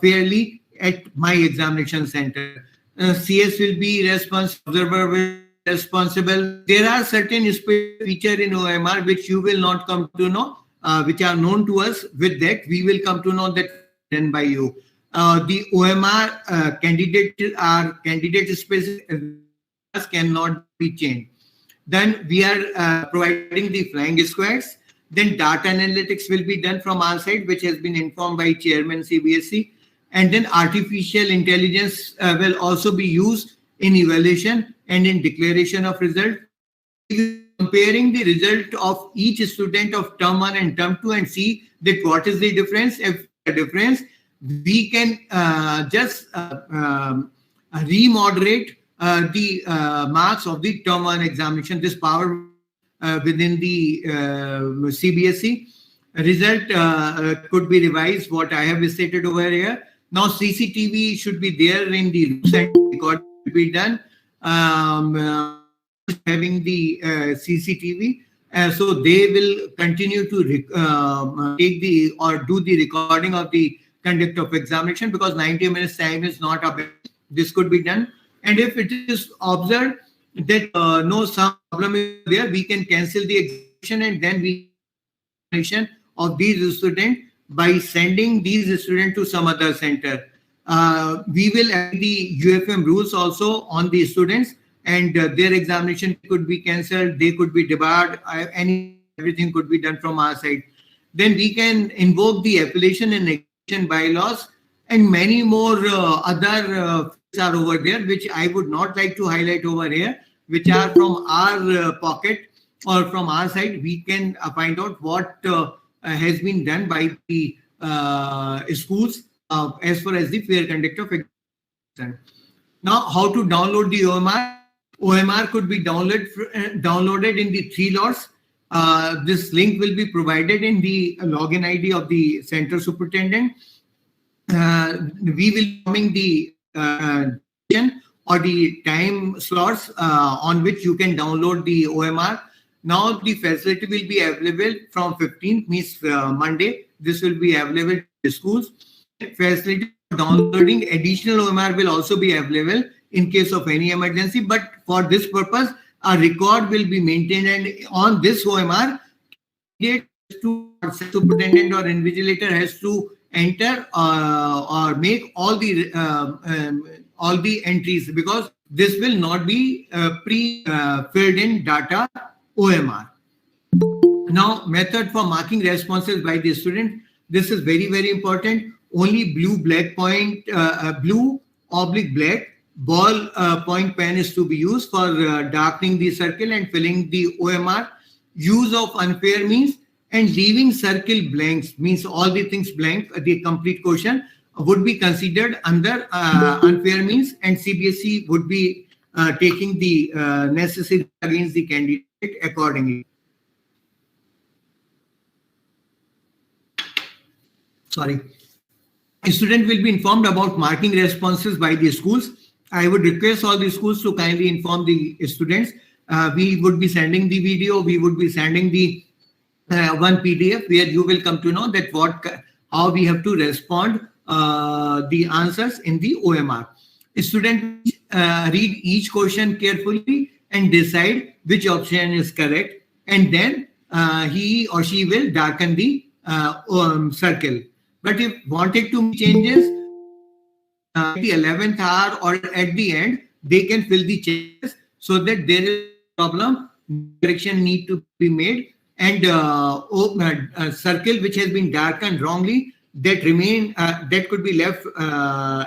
Speaker 1: fairly at my examination center. CS will be responsible, observer will be responsible. There are certain features in OMR which you will not come to know, which are known to us. With that, we will come to know that done by you. The OMR candidate specific cannot be changed. Then we are providing the flying squares. Then data analytics will be done from our side, which has been informed by Chairman CBSE. And then artificial intelligence will also be used in evaluation and in declaration of result. Comparing the result of each student of term 1 and term 2 and see that what is the difference. If the difference, we can just remoderate the marks of the term 1 examination. This power within the CBSE. result could be revised, what I have stated over here. Now CCTV should be there in the rooms and record should be done. Having the CCTV, so they will continue to take the or do the recording of the conduct of examination, because 90 minutes time is not up. This could be done, and if it is observed that no some problem is there, we can cancel the examination, and then we of these students by sending these students to some other center. We will add the UFM rules also on the students, and their examination could be cancelled, they could be debarred, everything could be done from our side. Then we can invoke the appellation and negation bylaws, and many more other are over there, which I would not like to highlight over here, which are from our pocket or from our side. We can find out what has been done by the schools as far as the fair conduct of examination. Now, how to download the OMR? OMR could be downloaded in the 3 lots. This link will be provided in the login ID of the center superintendent. We will be coming the or the time slots on which you can download the OMR. Now the facility will be available from 15th, means Monday. This will be available to the schools. Facility for downloading additional OMR will also be available in case of any emergency. But for this purpose, a record will be maintained, and on this OMR, superintendent or invigilator has to enter or make all the entries, because this will not be pre-filled in data OMR. Now, method for marking responses by the student. This is very, very important. Only blue/black ball point pen is to be used for darkening the circle and filling the OMR. Use of unfair means and leaving circle blanks, means all the things blank, the complete question would be considered under unfair means, and CBSE would be taking the necessary against the candidate accordingly. Sorry. A student will be informed about marking responses by the schools. I would request all the schools to kindly inform the students. We would be sending the video, we would be sending the one PDF where you will come to know that how we have to respond the answers in the OMR. Students read each question carefully and decide which option is correct, and then he or she will darken the circle. But if wanted to make changes at the 11th hour or at the end, they can fill the changes so that there is a problem, correction need to be made, and a circle which has been darkened wrongly, that could be left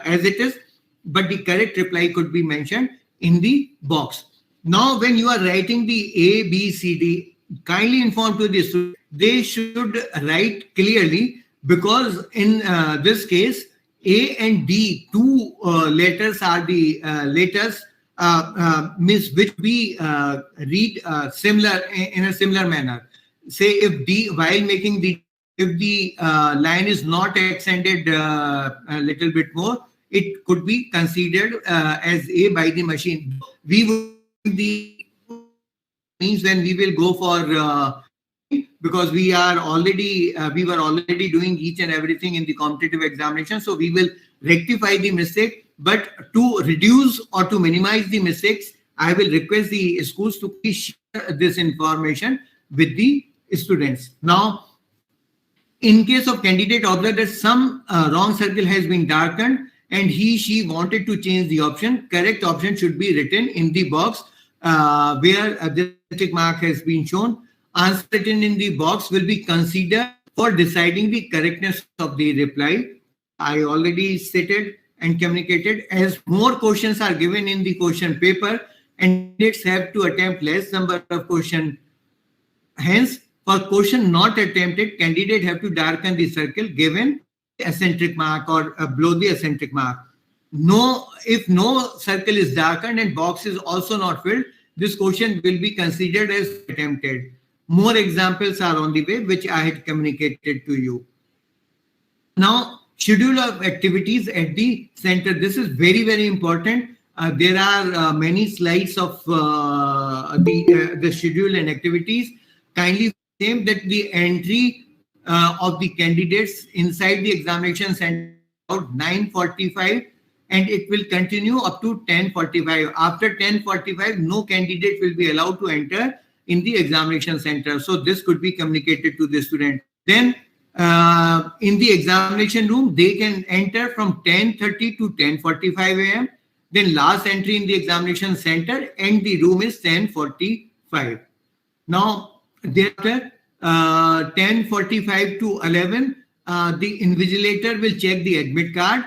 Speaker 1: as it is, but the correct reply could be mentioned in the box. Now, when you are writing the A, B, C, D, kindly inform to the student, they should write clearly, because in this case, A and D, 2 letters are the letters means which we read similar in a similar manner. Say if D, while making if the line is not extended a little bit more, it could be considered as A by the machine. We would means when we will go for because we were already doing each and everything in the competitive examination, so we will rectify the mistake. But to reduce or to minimize the mistakes, I will request the schools to share this information with the students. Now, in case of candidate observed that some wrong circle has been darkened and she wanted to change the option, correct option should be written in the box where the tick mark has been shown. Answer written in the box will be considered for deciding the correctness of the reply. I already stated and communicated, as more questions are given in the question paper, and candidates have to attempt less number of questions. Hence, for question not attempted, candidate have to darken the circle given eccentric mark or below the eccentric mark. If no circle is darkened and box is also not filled, this question will be considered as attempted. More examples are on the way, which I had communicated to you. Now, schedule of activities at the center. This is very, very important. There are many slides of the schedule and activities. Kindly same that the entry of the candidates inside the examination center about 9:45, and it will continue up to 10:45. After 10:45, no candidate will be allowed to enter in the examination center. So this could be communicated to the student. Then in the examination room, they can enter from 10:30 to 10:45 a.m. Then last entry in the examination center, and the room is 10:45. Now, thereafter, 10:45 to 11, the invigilator will check the admit card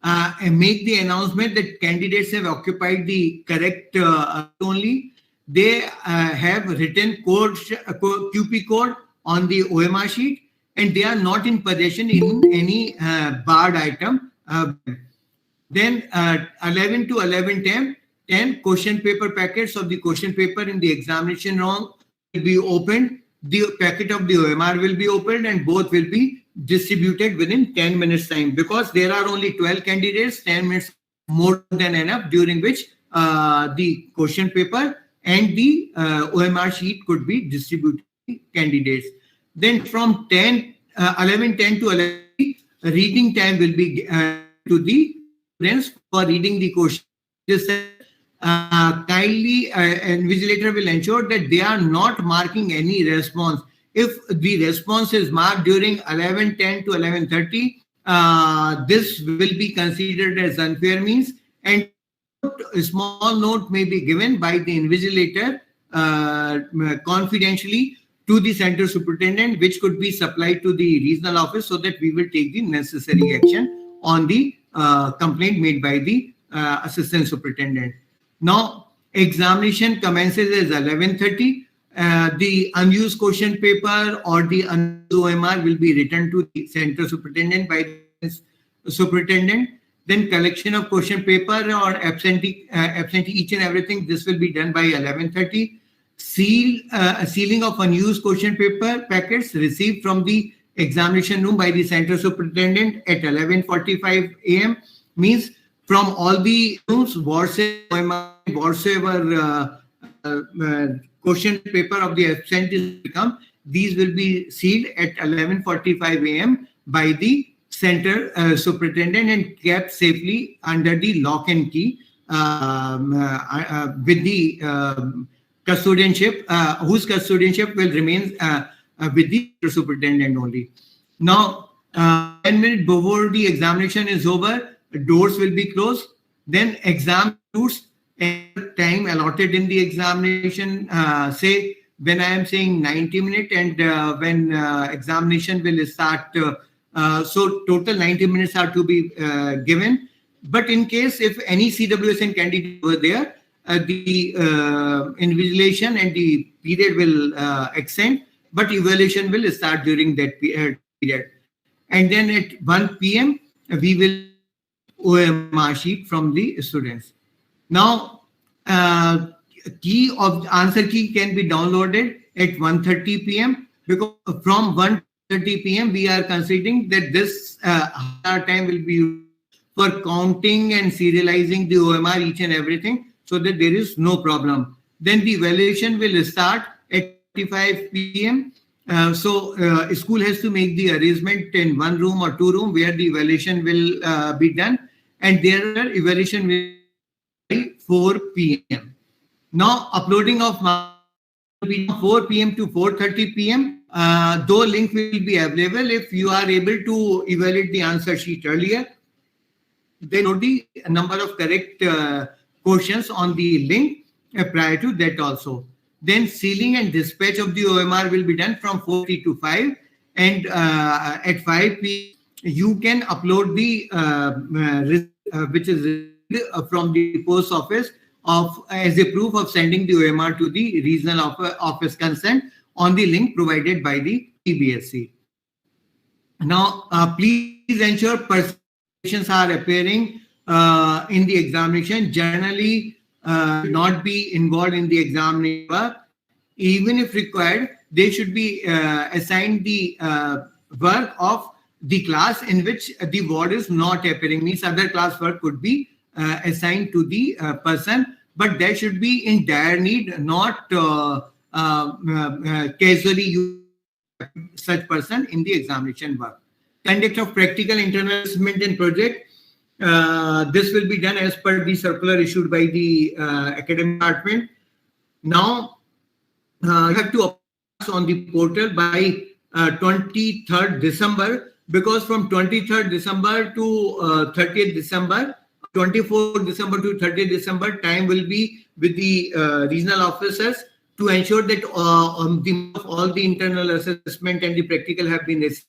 Speaker 1: and make the announcement that candidates have occupied the correct only. They have written QP code on the OMR sheet, and they are not in possession in any barred item. Then 11 to 11:10, 10 question paper packets of the question paper in the examination room will be opened. The packet of the OMR will be opened, and both will be distributed within 10 minutes time, because there are only 12 candidates. 10 minutes more than enough, during which the question paper and the OMR sheet could be distributed to candidates. Then from 11:10 to 11:30, reading time will be to the students for reading the question. Just kindly, invigilator will ensure that they are not marking any response. If the response is marked during 11:10 to 11:30, this will be considered as unfair means, and a small note may be given by the invigilator confidentially to the center superintendent, which could be supplied to the regional office, so that we will take the necessary action on the complaint made by the assistant superintendent. Now, examination commences as 11:30. The unused question paper or the unused OMR will be returned to the center superintendent by the superintendent. Then collection of question paper or absentee each and everything, this will be done by 11:30. Sealing of unused question paper packets received from the examination room by the center superintendent at 11:45 a.m. means from all the rooms, whatsoever question paper of the absentees become, these will be sealed at 11:45 a.m. by the center superintendent and kept safely under the lock and key with the custodianship, whose custodianship will remain with the superintendent only. Now, 10 minutes before the examination is over, doors will be closed. Then exam routes and time allotted in the examination, say when I am saying 90 minutes and when examination will start, so total 90 minutes are to be given. But in case if any CWSN candidate were there, the invigilation and the period will extend, but evaluation will start during that period. And then at 1 p.m. we will OMR sheet from the students. Now, key of answer key can be downloaded at 1:30 p.m. because from 1:30 p.m. we are considering that this time will be used for counting and serializing the OMR each and everything, so that there is no problem. Then the evaluation will start at 5 p.m. So school has to make the arrangement in one room or two room where the evaluation will be done, and their evaluation will be 4 p.m. Now uploading of marks will be 4 p.m. to 4:30 p.m. Though link will be available if you are able to evaluate the answer sheet earlier. Then note the number of correct questions on the link prior to that also. Then sealing and dispatch of the OMR will be done from 4:30 to 5, and at 5 p.m. you can upload the which is from the post office as a proof of sending the OMR to the regional office concerned on the link provided by the CBSE. Now, please ensure presentations are appearing in the examination. Generally, not be involved in the examination. Even if required, they should be assigned the work of the class in which the word is not appearing. Means other class work could be assigned to the person, but that should be in dire need, not casually use such person in the examination work. Conduct of practical internal assessment and project. This will be done as per the circular issued by the academic department. Now, you have to apply on the portal by 23rd December, because from 23rd December to 30th December, 24th December to 30th December, time will be with the regional officers to ensure that all the internal assessment and the practical have been received.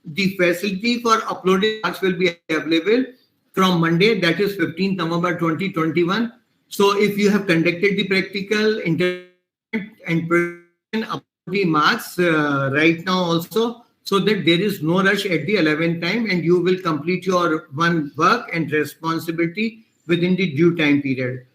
Speaker 1: The facility for uploading marks will be available from Monday, that is 15th November 2021. So if you have conducted the practical, internal and upload the marks right now also, so that there is no rush at the 11th time, and you will complete your one work and responsibility within the due time period.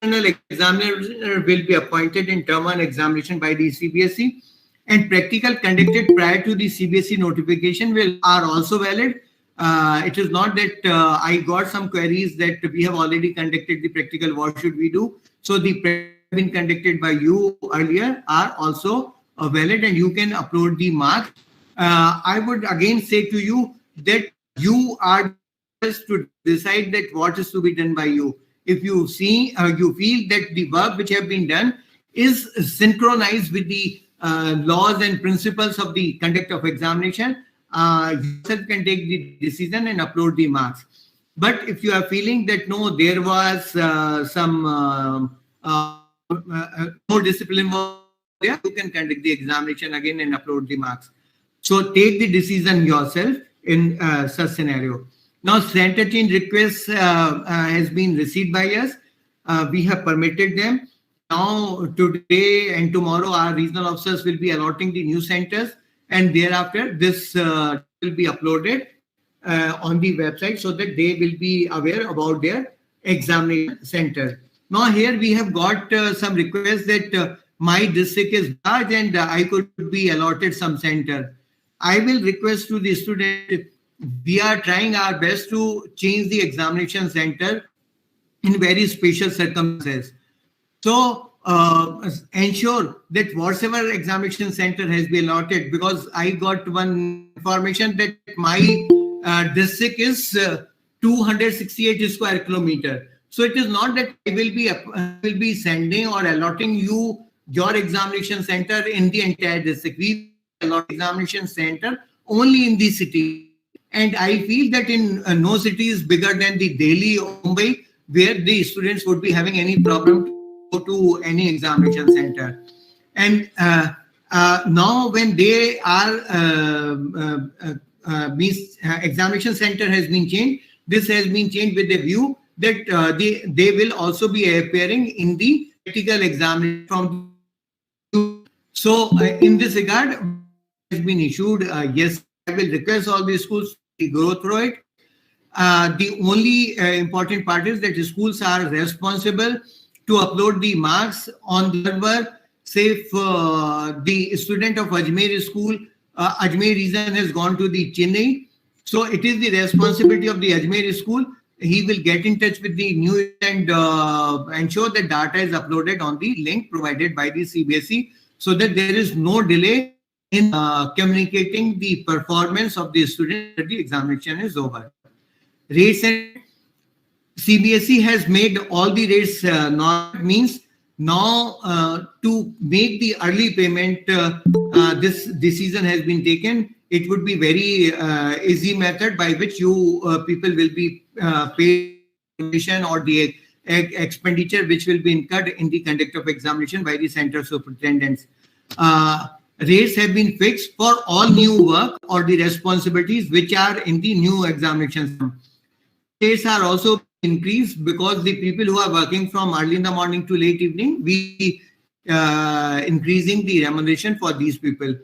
Speaker 1: Internal examiner will be appointed in term 1 examination by the CBSE, and practical conducted prior to the CBSE notification are also valid. It is not that I got some queries that we have already conducted the practical, what should we do? So the practical been conducted by you earlier are also valid, and you can upload the marks. I would again say to you that you are to decide that what is to be done by you. If you see, you feel that the work which have been done is synchronized with the laws and principles of the conduct of examination, yourself can take the decision and upload the marks. But if you are feeling that no, there was some more discipline there, you can conduct the examination again and upload the marks. So take the decision yourself in such scenario. Now, center change request has been received by us. We have permitted them. Now, today and tomorrow, our regional officers will be allotting the new centers, and thereafter, this will be uploaded on the website so that they will be aware about their examination center. Now, here we have got some requests that my district is large and I could be allotted some center. I will request to the student, we are trying our best to change the examination center in very special circumstances. So ensure that whatever examination center has been allotted, because I got one information that my district is 268 square kilometer. So it is not that I will be sending or allotting you your examination center in the entire district. We allot examination center only in the city. And I feel that in no city is bigger than the Delhi or Mumbai, where the students would be having any problem to go to any examination center. And now when they are examination center has been changed, this has been changed with the view that they will also be appearing in the practical examination from. So in this regard, has been issued. Yes, I will request all the schools to go through it. The only important part is that the schools are responsible to upload the marks on the server. Say if the student of Ajmer school, Ajmer region has gone to the Chennai, so it is the responsibility of the Ajmer school. He will get in touch with the new and ensure that data is uploaded on the link provided by the CBSE, so that there is no delay in communicating the performance of the student that the examination is over. Rates and CBSE has made all the rates not means now to make the early payment. This decision has been taken. It would be very easy method by which you people will be paid or the expenditure which will be incurred in the conduct of examination by the center superintendents. Rates have been fixed for all new work or the responsibilities which are in the new examination. Rates are also increased because the people who are working from early in the morning to late evening, we increasing the remuneration for these people.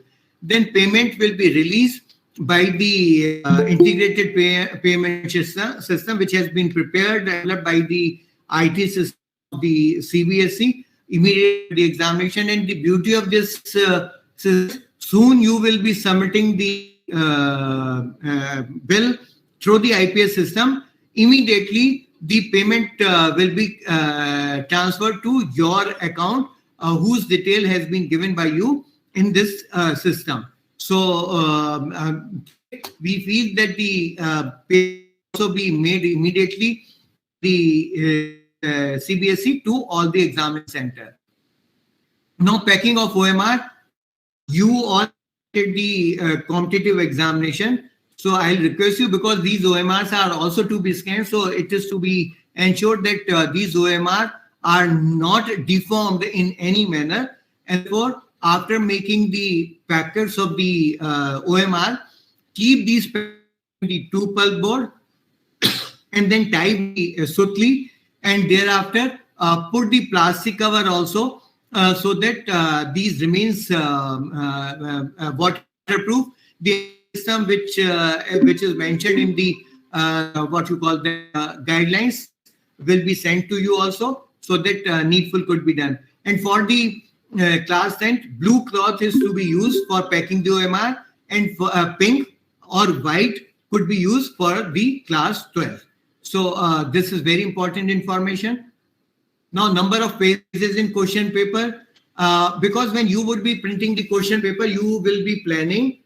Speaker 1: Then payment will be released by the integrated payment system which has been prepared, developed by the IT system of the CBSE, immediately the examination. And the beauty of this Soon you will be submitting the bill through the IPS system. Immediately the payment will be transferred to your account, whose detail has been given by you in this system. So we feel that the payment also be made immediately the CBSE to all the examination center. Now, packing of OMR, you all did the competitive examination. So I'll request you, because these OMRs are also to be scanned. So it is to be ensured that these OMR are not deformed in any manner. And therefore, after making the packets of the OMR, keep these in the 2-pulp board and then tie the sutli, and thereafter put the plastic cover also, so that these remains waterproof. The system which is mentioned in the what you call the guidelines will be sent to you also, so that needful could be done. And for the class 10, blue cloth is to be used for packing the OMR, and for, pink or white could be used for the class 12. So this is very important information. Now, number of pages in question paper, because when you would be printing the question paper, you will be planning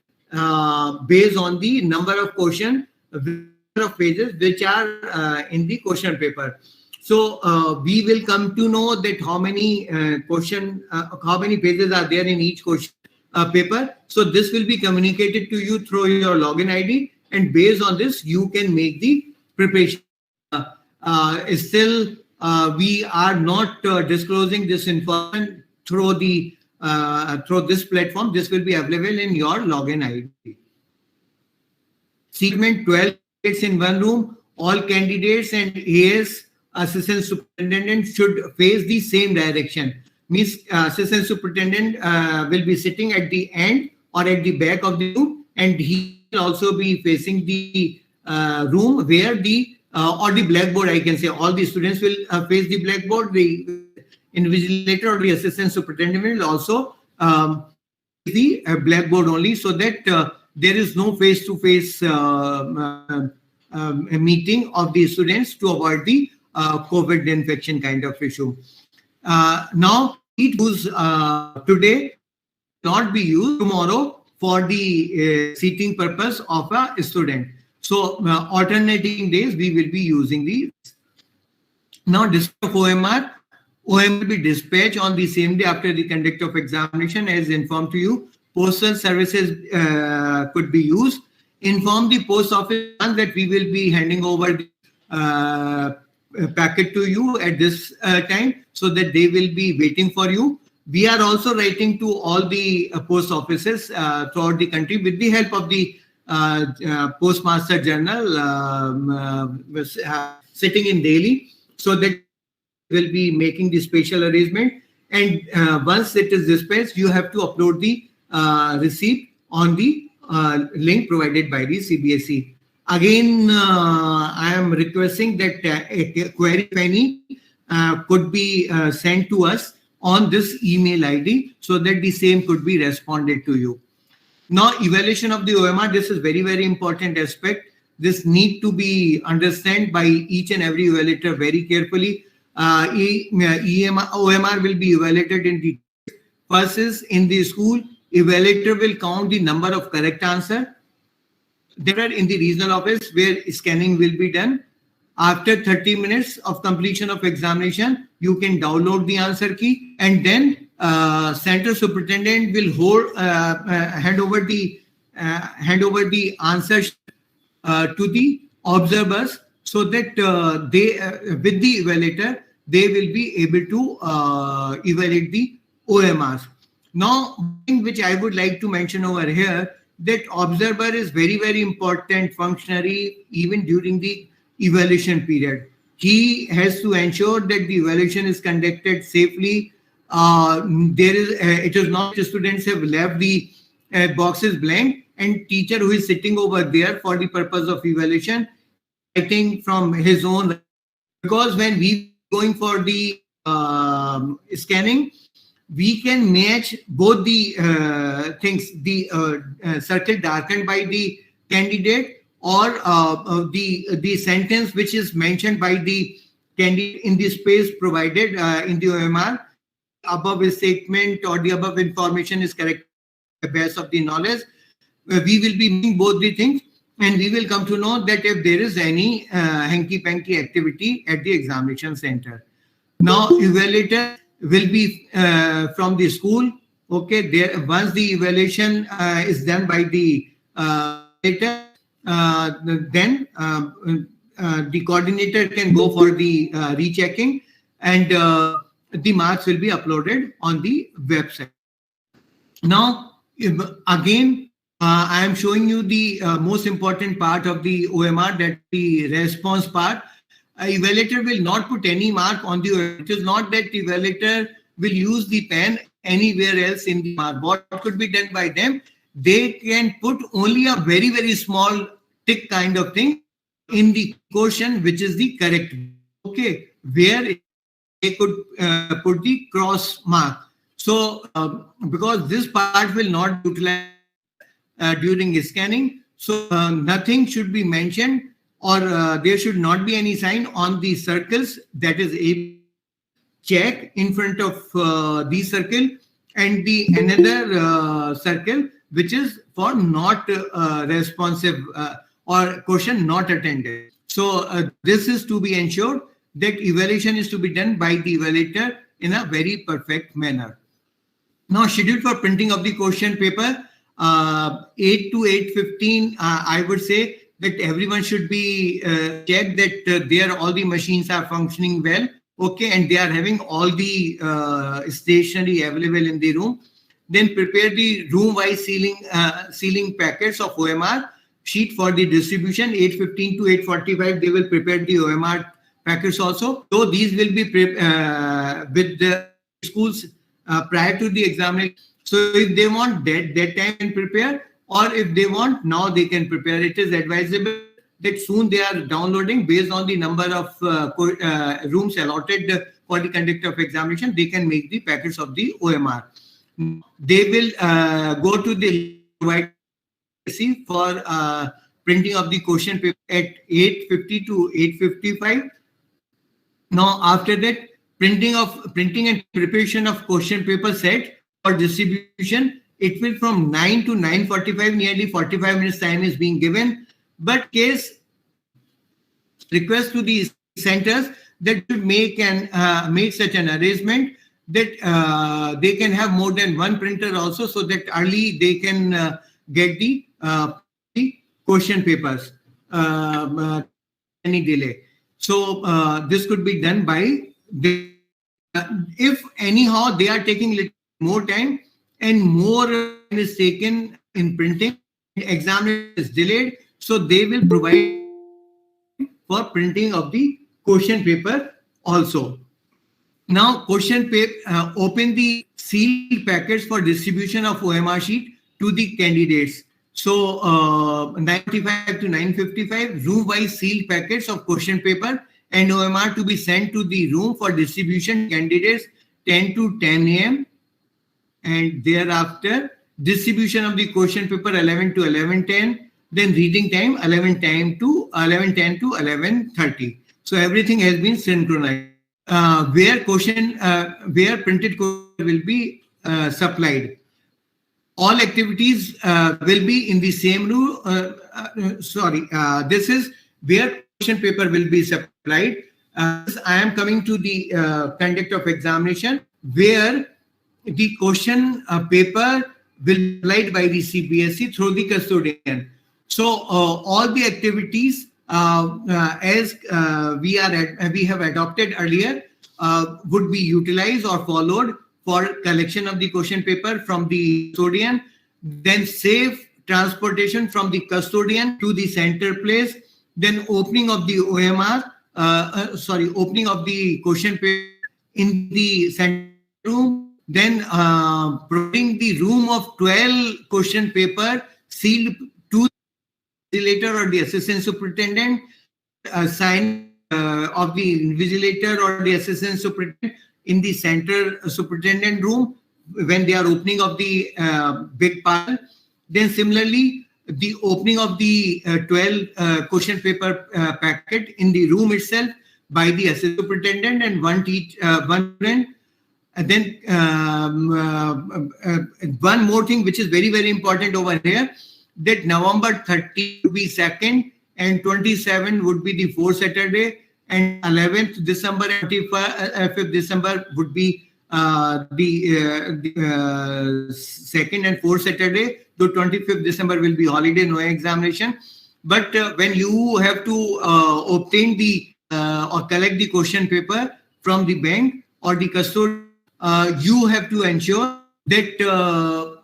Speaker 1: based on the number of question, of pages which are in the question paper. So we will come to know that how many how many pages are there in each question paper. So this will be communicated to you through your login ID, and based on this, you can make the preparation. Still, we are not disclosing this information through the through this platform. This will be available in your login ID. Segment 12 in one room. All candidates and AS assistant superintendent should face the same direction. Means assistant superintendent will be sitting at the end or at the back of the room, and he will also be facing the room where the or the blackboard, I can say. All the students will face the blackboard. The invigilator or the assistant superintendent will also the blackboard only, so that there is no face-to-face meeting of the students to avoid the COVID infection kind of issue. Now, it was today not be used tomorrow for the seating purpose of a student. So alternating days, we will be using these. Now, dispatch of OMR. OMR will be dispatched on the same day after the conduct of examination, as informed to you. Postal services could be used. Inform the post office that we will be handing over the packet to you at this time, so that they will be waiting for you. We are also writing to all the post offices throughout the country with the help of the Postmaster General sitting in Delhi, so that will be making the special arrangement. And once it is dispatched, you have to upload the receipt on the link provided by the CBSE. Again, I am requesting that a query, if any, could be sent to us on this email ID, so that the same could be responded to you. Now, evaluation of the OMR, this is very, very important aspect. This need to be understood by each and every evaluator very carefully. OMR will be evaluated in the first is in the school. Evaluator will count the number of correct answer. There in the regional office where scanning will be done. After 30 minutes of completion of examination, you can download the answer key, and then center superintendent will hand over the answers to the observers, so that they with the evaluator they will be able to evaluate the OMRs. Now, which I would like to mention over here, that observer is very, very important functionary even during the evaluation period. He has to ensure that the evaluation is conducted safely. It is not the students have left the boxes blank, and teacher who is sitting over there for the purpose of evaluation, writing from his own, because when we going for the scanning, we can match both the things, the circle darkened by the candidate, or the sentence which is mentioned by the candidate in the space provided in the OMR. Above statement or the above information is correct to the best of the knowledge. We will be making both the things, and we will come to know that if there is any hanky-panky activity at the examination center. Now, evaluator will be from the school. Okay, there once the evaluation is done by the evaluator, then the coordinator can go for the rechecking, and the marks will be uploaded on the website. Now, again, I am showing you the most important part of the OMR, that the response part. Evaluator will not put any mark on the OMR. It is not that the evaluator will use the pen anywhere else in the mark. What could be done by them? They can put only a very, very small tick kind of thing in the question, which is the correct. Okay, where they could put the cross mark. So, because this part will not utilize during scanning, so nothing should be mentioned, or there should not be any sign on the circles, that is a check in front of the circle, and the another circle which is for not responsive or question not attended. So this is to be ensured that evaluation is to be done by the evaluator in a very perfect manner. Now, schedule for printing of the question paper, 8 to 8:15. I would say that everyone should be checked that there all the machines are functioning well. Okay, and they are having all the stationery available in the room. Then prepare the room-wise sealing packets of OMR sheet for the distribution. 8:15 to 8:45, they will prepare the OMR packets also. So these will be with the schools prior to the examination. So if they want that time and prepare, or if they want now, they can prepare. It is advisable that soon they are downloading based on the number of rooms allotted for the conduct of examination. They can make the packets of the OMR. They will go to the for printing of the question paper at 8:50 to 8:55. Now, after that, printing and preparation of question paper set for distribution, it will from 9 to 9:45, nearly 45 minutes time is being given. But case request to the centers that should make such an arrangement that they can have more than one printer also, so that early they can get the question papers any delay. So this could be done by if anyhow they are taking little more time and more time is taken in printing, examination is delayed, so they will provide for printing of the question paper also. Now, question paper, open the sealed packets for distribution of OMR sheet to the candidates. So 9:45 to 9:55, room-wise sealed packets of question paper and OMR to be sent to the room for distribution candidates 10 to 10 a.m. and thereafter distribution of the question paper 11 to 11:10. Then reading time 11:10 to 11:30. So everything has been synchronized. Where printed question will be supplied. All activities will be in the same room. This is where question paper will be supplied. I am coming to the conduct of examination, where the question paper will be applied by the CBSE through the custodian. So all the activities as we have adopted earlier would be utilized or followed for collection of the question paper from the custodian, then safe transportation from the custodian to the center place, then opening of the OMR, opening of the question paper in the center room, then providing the room of 12 question paper sealed to the invigilator or the assistant superintendent, sign of the invigilator or the assistant superintendent in the center superintendent room, when they are opening of the big parcel. Then similarly, the opening of the 12 question paper packet in the room itself by the assistant superintendent and one student. And then one more thing which is very, very important over here, that November 30 would be second and 27 would be the fourth Saturday, and 11th December and 5th December would be the second and fourth Saturday. Though 25th December will be holiday, no examination. But when you have to obtain the or collect the question paper from the bank or the custodian, you have to ensure that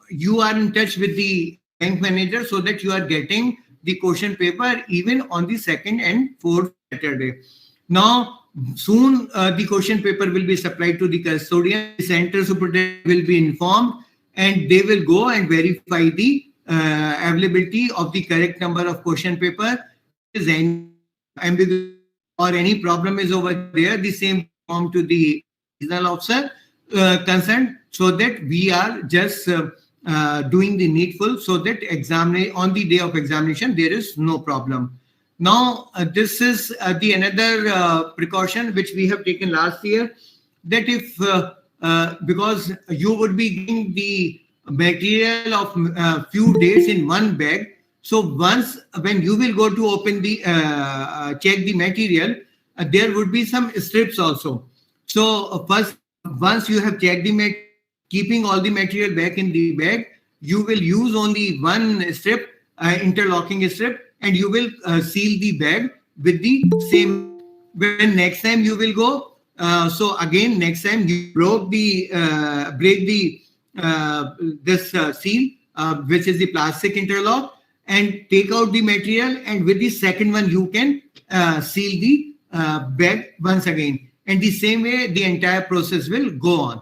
Speaker 1: you are in touch with the bank manager so that you are getting the question paper even on the second and fourth Saturday. Now, soon the question paper will be supplied to the custodian. The center superintendent will be informed and they will go and verify the availability of the correct number of question paper. Is any ambiguity or any problem is over there, the same form to the regional officer concerned, so that we are just doing the needful so that on the day of examination there is no problem. Now this is the another precaution which we have taken last year, that if because you would be getting the material of few days in one bag, so once when you will go to open the check the material, there would be some strips also. So first, once you have checked the material, keeping all the material back in the bag, you will use only one strip, interlocking strip, and you will seal the bag with the same. When next time you will go, so again next time you break the this seal, which is the plastic interlock, and take out the material, and with the second one you can seal the bag once again. And the same way the entire process will go on.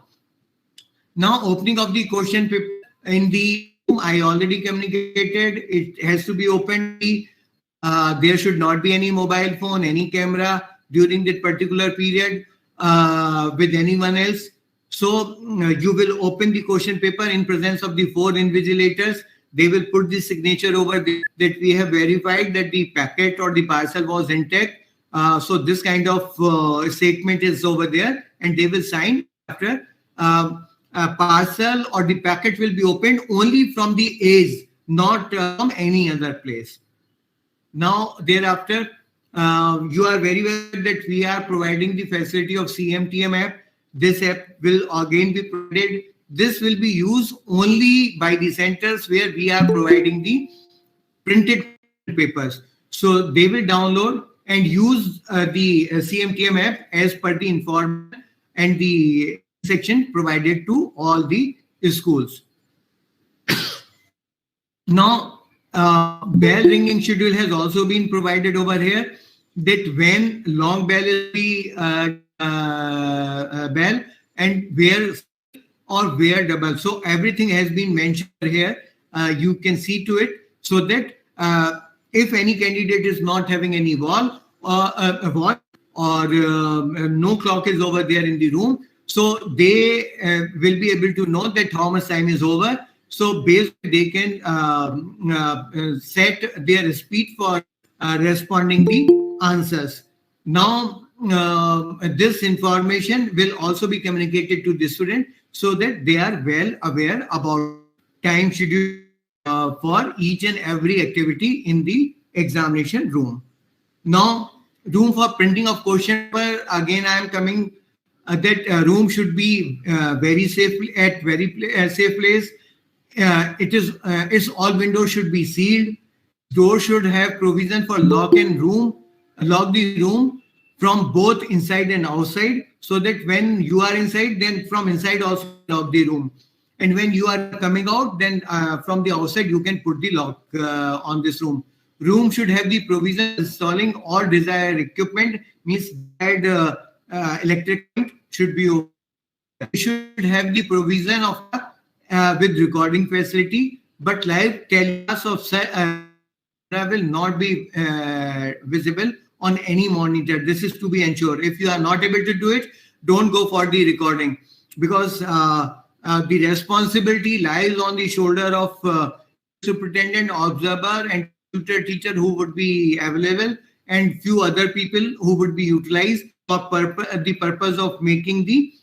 Speaker 1: Now, opening of the question paper in the room, I already communicated. It has to be opened. There should not be any mobile phone, any camera during that particular period with anyone else. So you will open the question paper in presence of the 4 invigilators. They will put the signature over there that we have verified that the packet or the parcel was intact. So this kind of statement is over there, and they will sign after. A parcel or the packet will be opened only from the edge, not from any other place. Now, thereafter, you are very well that we are providing the facility of CMTM app. This app will again be provided. This will be used only by the centers where we are providing the printed papers. So they will download and use the CMTM app as per the information and the section provided to all the schools. Now, bell ringing schedule has also been provided over here, that when long bell is the bell and where or where double. So everything has been mentioned here. You can see to it so that if any candidate is not having any wall or no clock is over there in the room, so they will be able to know that how much time is over. So based they can set their speed for responding the answers. Now this information will also be communicated to the student so that they are well aware about time schedule for each and every activity in the examination room. Now, room for printing of question paper, again I am coming that room should be very safe at very safe place. Its all windows should be sealed. Door should have provision for lock the room from both inside and outside, so that when you are inside, then from inside also lock the room. And when you are coming out, then from the outside you can put the lock on this room. Room should have the provision installing all desired equipment, means that electric should be open. You should have the provision of with recording facility, but live telecast of will not be visible on any monitor. This is to be ensured. If you are not able to do it, don't go for the recording, because The responsibility lies on the shoulder of superintendent, observer, and tutor teacher who would be available, and few other people who would be utilized for the purpose of making the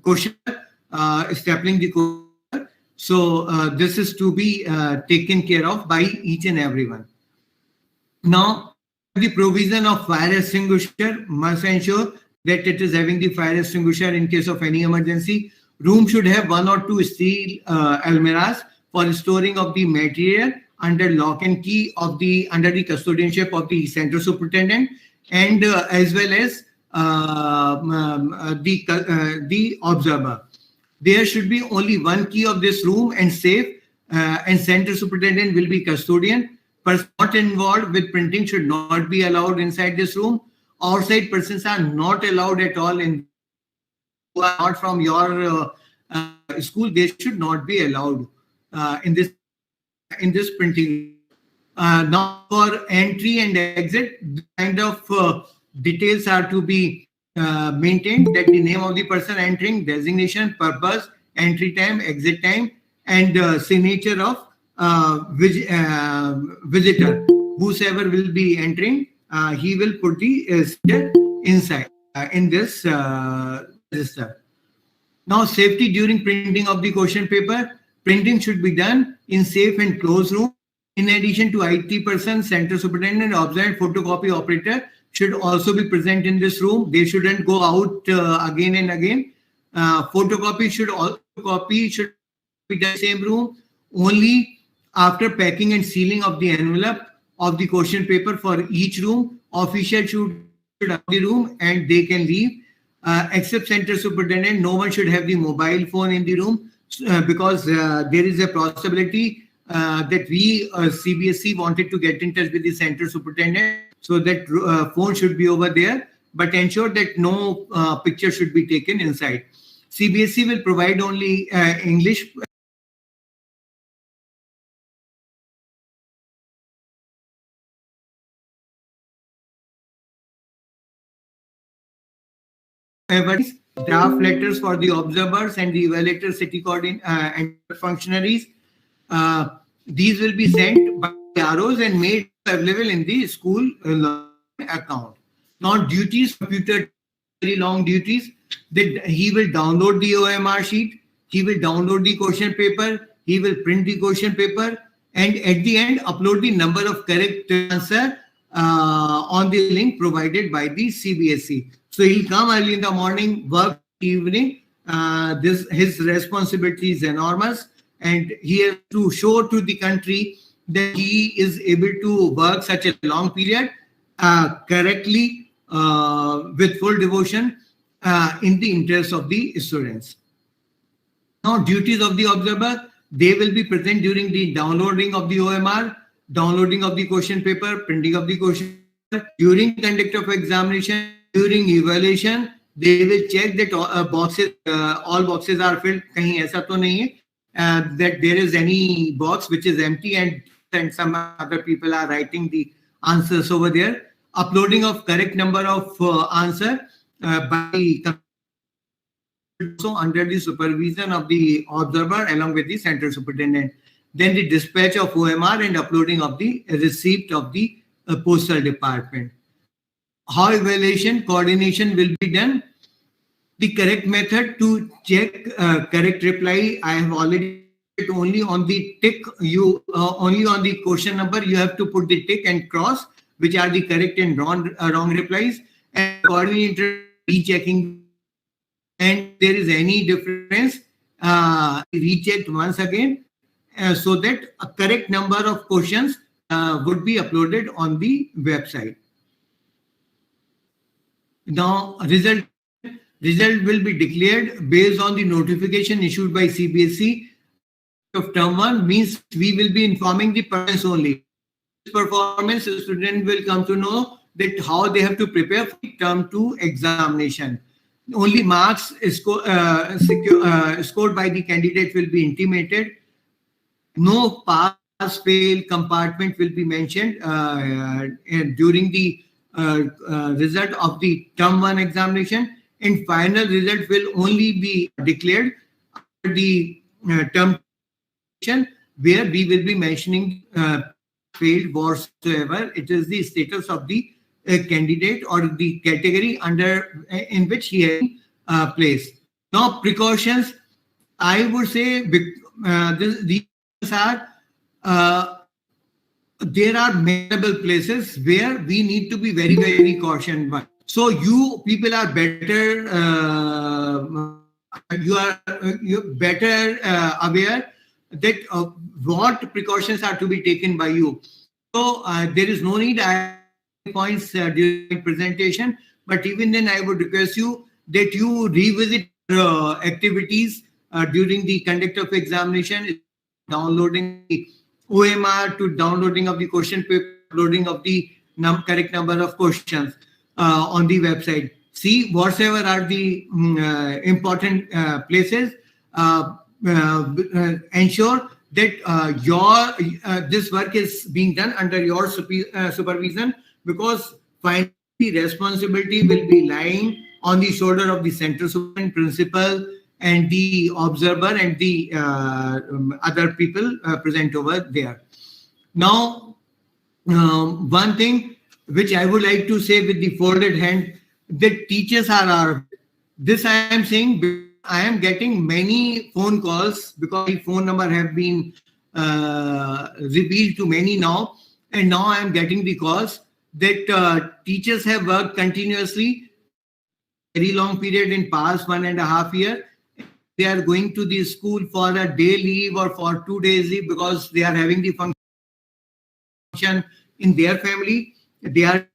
Speaker 1: question, stapling the question. So this is to be taken care of by each and everyone. Now, the provision of fire extinguisher must ensure that it is having the fire extinguisher in case of any emergency. Room should have 1 or 2 steel almirahs for storing of the material under lock and key of the under the custodianship of the center superintendent, and as well as the observer. There should be only 1 key of this room and safe, and center superintendent will be custodian. Persons not involved with printing should not be allowed inside this room. Outside persons are not allowed at all in who are not from your school. They should not be allowed in this printing. Now for entry and exit, the kind of details are to be maintained, that the name of the person entering, designation, purpose, entry time, exit time, and signature of visitor. Whosoever will be entering, he will put the signature inside in this register. Now, safety during printing of the question paper. Printing should be done in safe and closed room. In addition to IT person, center superintendent, observer, photocopy operator should also be present in this room. They shouldn't go out again and again. Photocopy should be done in the same room. Only after packing and sealing of the envelope of the question paper for each room, official should have the room and they can leave. Except center superintendent, no one should have the mobile phone in the room because there is a possibility that we CBSE wanted to get in touch with the center superintendent, so that phone should be over there, but ensure that no picture should be taken inside. CBSE will provide only English draft letters for the observers and the evaluators, city and functionaries. These will be sent by ROs and made available in the school account. Now, duties, computer, very long duties, that he will download the OMR sheet, he will download the question paper, he will print the question paper, and at the end, upload the number of correct answer on the link provided by the CBSE. So he'll come early in the morning, work evening. His responsibility is enormous, and he has to show to the country that he is able to work such a long period correctly with full devotion in the interest of the students. Now, duties of the observer, they will be present during the downloading of the OMR, downloading of the question paper, printing of the question paper, during conduct of examination, during evaluation. They will check that all boxes are filled. Kahin aisa to nahi hai that there is any box which is empty and some other people are writing the answers over there. Uploading of correct number of answer by so under the supervision of the observer along with the center superintendent. Then the dispatch of OMR and uploading of the receipt of the postal department. How evaluation coordination will be done? The correct method to check correct reply, I have already put only on the tick. You only on the question number you have to put the tick and cross, which are the correct and wrong replies, and coordinator rechecking. And there is any difference, rechecked once again, so that a correct number of questions would be uploaded on the website. Now, result will be declared based on the notification issued by CBSE of term 1, means we will be informing the parents only. Performance, student will come to know that how they have to prepare for term 2 examination. Only marks scored by the candidate will be intimated. No pass fail compartment will be mentioned during the result of the term 1 examination, and final result will only be declared after the term where we will be mentioning failed whatsoever. It is the status of the candidate or the category under in which he has placed. Now, precautions, I would say, these are there are multiple places where we need to be very, very cautious. So you people are better. You're better aware that what precautions are to be taken by you. So there is no need. I points during my presentation, but even then, I would request you that you revisit activities during the conduct of examination, downloading the OMR to downloading of the question paper, uploading of the correct number of questions on the website. See whatsoever are the important places. Ensure that your this work is being done under your supervision, because finally the responsibility will be lying on the shoulder of the central superintendent, principal, and the observer and the other people present over there. Now, one thing which I would like to say with the folded hand, that teachers are our. This I am saying. I am getting many phone calls because my phone number have been revealed to many now, and now I am getting the calls that teachers have worked continuously very long period in past 1.5 years. They are going to the school for a day leave or for 2 days leave because they are having the function in their family. They are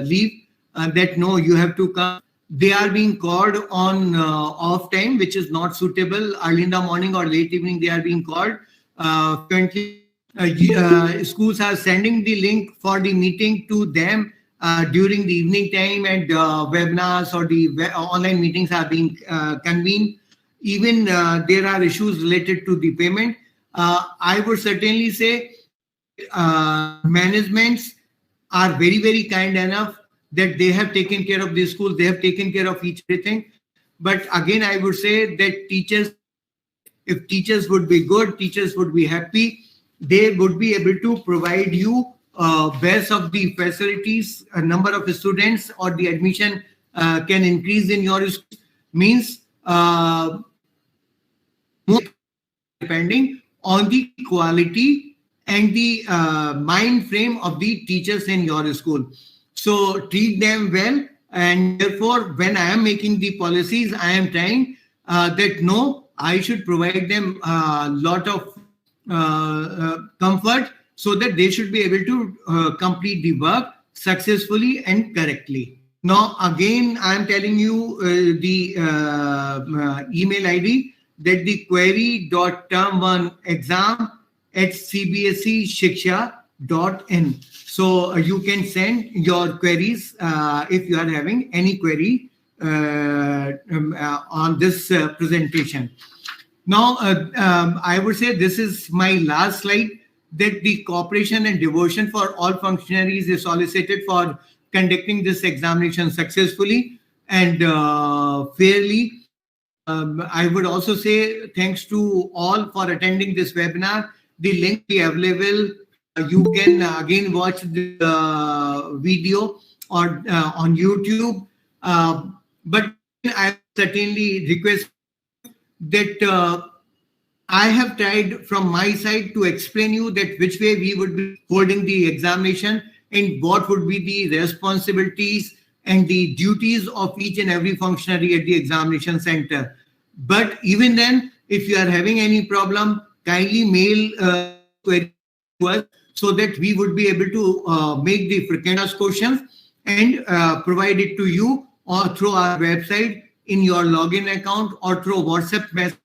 Speaker 1: leave that no, you have to come. They are being called on off time, which is not suitable. Early in the morning or late evening, they are being called. Currently, schools are sending the link for the meeting to them during the evening time, and webinars or the online meetings are being convened. Even there are issues related to the payment. I would certainly say managements are very, very kind enough that they have taken care of the schools, they have taken care of everything. But again, I would say that teachers, if teachers would be good, teachers would be happy, they would be able to provide you best of the facilities, a number of students, or the admission can increase in your school, means depending on the quality and the mind frame of the teachers in your school. So treat them well, and therefore, when I am making the policies, I am trying that no, I should provide them a lot of comfort so that they should be able to complete the work successfully and correctly. Now, again, I am telling you the email ID, that the query.term1exam@cbseshiksha.in. So you can send your queries if you are having any query on this presentation. Now, I would say this is my last slide, that the cooperation and devotion for all functionaries is solicited for conducting this examination successfully and fairly. I would also say thanks to all for attending this webinar. The link will be available. You can again watch the video or on YouTube. But I certainly request that I have tried from my side to explain you that which way we would be holding the examination and what would be the responsibilities and the duties of each and every functionary at the examination center. But even then, if you are having any problem, kindly mail query to us so that we would be able to make the frequent questions and provide it to you or through our website in your login account or through WhatsApp message,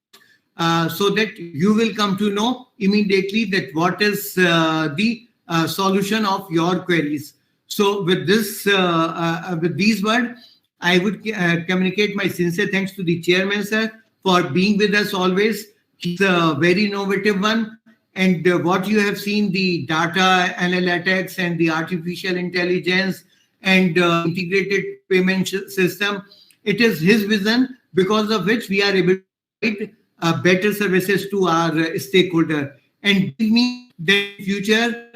Speaker 1: so that you will come to know immediately that what is the solution of your queries. So with this, with these words, I would communicate my sincere thanks to the chairman, sir, for being with us always. He's a very innovative one. And what you have seen, the data analytics and the artificial intelligence and integrated payment system. It is his vision because of which we are able to provide better services to our stakeholder. And believe me, that in future,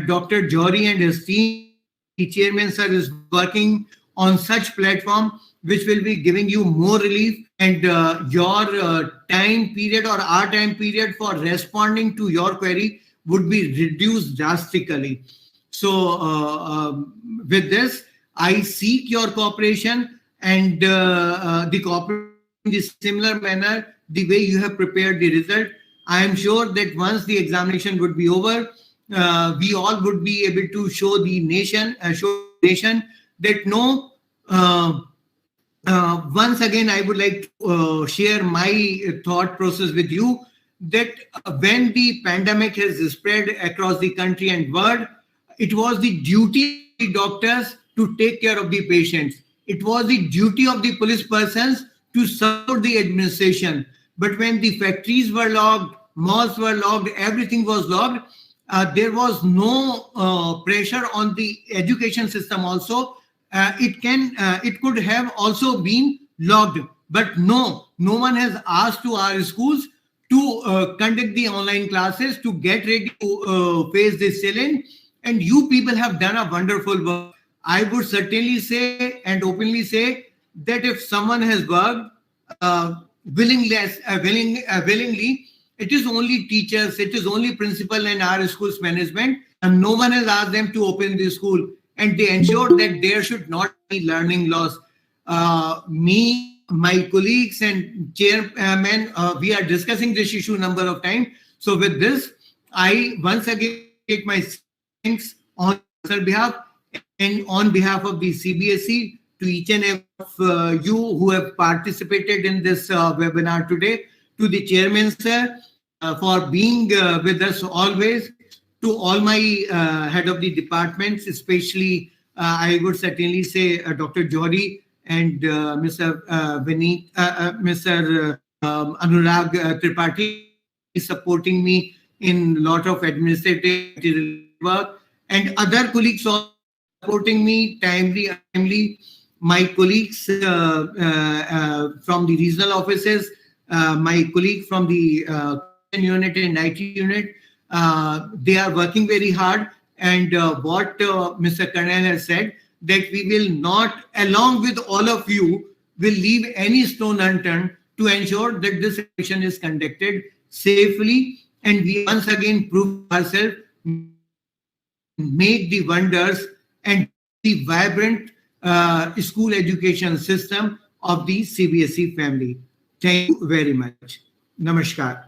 Speaker 1: Dr. Johri and his team, the chairman sir, is working on such platform which will be giving you more relief, and your time period or our time period for responding to your query would be reduced drastically. So, with this, I seek your cooperation and the cooperation in the similar manner, the way you have prepared the result. I am sure that once the examination would be over, we all would be able to show the nation, that no. Once again, I would like to share my thought process with you that when the pandemic has spread across the country and world, it was the duty of the doctors to take care of the patients. It was the duty of the police persons to support the administration. But when the factories were locked, malls were locked, everything was locked, there was no pressure on the education system also. It could have also been locked, but no one has asked to our schools to conduct the online classes, to get ready to face this challenge. And you people have done a wonderful work. I would certainly say and openly say that if someone has worked willingly, it is only teachers, it is only principal and our school's management, and no one has asked them to open the school, and they ensure that there should not be learning loss. Me, my colleagues and chairman, we are discussing this issue number of times. So with this, I once again take my thanks on your behalf and on behalf of the CBSE to each and every of you who have participated in this webinar today, to the chairman sir for being with us always, to all my head of the departments, especially I would certainly say Dr. Johri and Mr. Mr. Anurag Tripathi supporting me in lot of administrative work, and other colleagues also supporting me timely. My colleagues from the regional offices, my colleague from the unit and IT unit, they are working very hard. And what Mr. Karnal has said, that we will not, along with all of you, will leave any stone unturned to ensure that this election is conducted safely, and we once again prove ourselves, make the wonders and the vibrant school education system of the CBSE family. Thank you very much. Namaskar.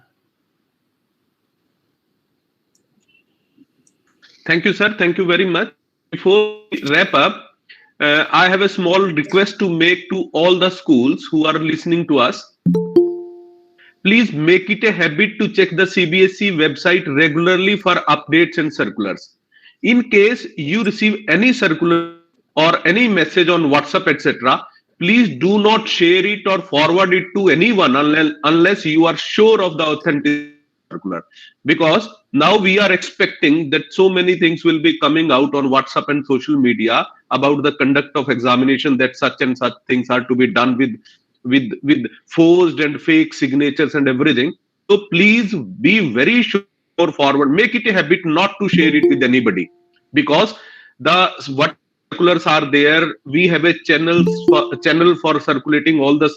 Speaker 2: Thank you, sir. Thank you very much. Before we wrap up, I have a small request to make to all the schools who are listening to us. Please make it a habit to check the CBSE website regularly for updates and circulars. In case you receive any circular or any message on WhatsApp, etc., please do not share it or forward it to anyone unless you are sure of the authenticity circular. Because now we are expecting that so many things will be coming out on WhatsApp and social media about the conduct of examination, that such and such things are to be done with forged and fake signatures and everything. So please be very sure forward. Make it a habit not to share it with anybody, because what circulars are there, we have a channel for circulating all the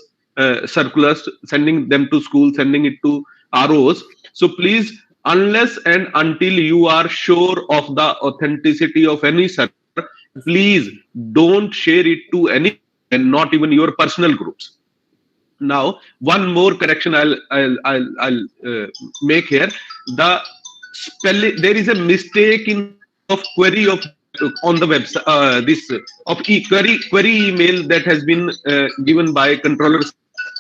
Speaker 2: circulars, sending them to school, sending it to ROs. So please, unless and until you are sure of the authenticity of any circular, please don't share it to any, and not even your personal groups. Now, one more correction I'll make here. The spelling, there is a mistake in of query of on the website. This of query email that has been given by controllers.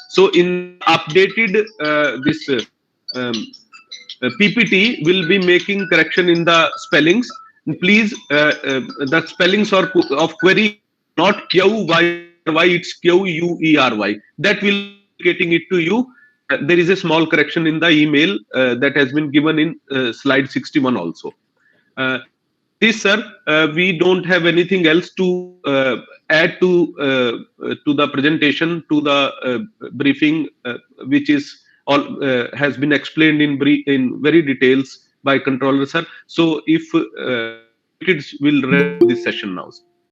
Speaker 2: So in updated this PPT will be making correction in the spellings. Please, the spellings of query, not QY, it's QUERY. That will be getting it to you. There is a small correction in the email that has been given in slide 61 also. This, sir, we don't have anything else to add to the presentation, to the briefing, which is all has been explained in very details by controller, sir. So if kids will read this session now.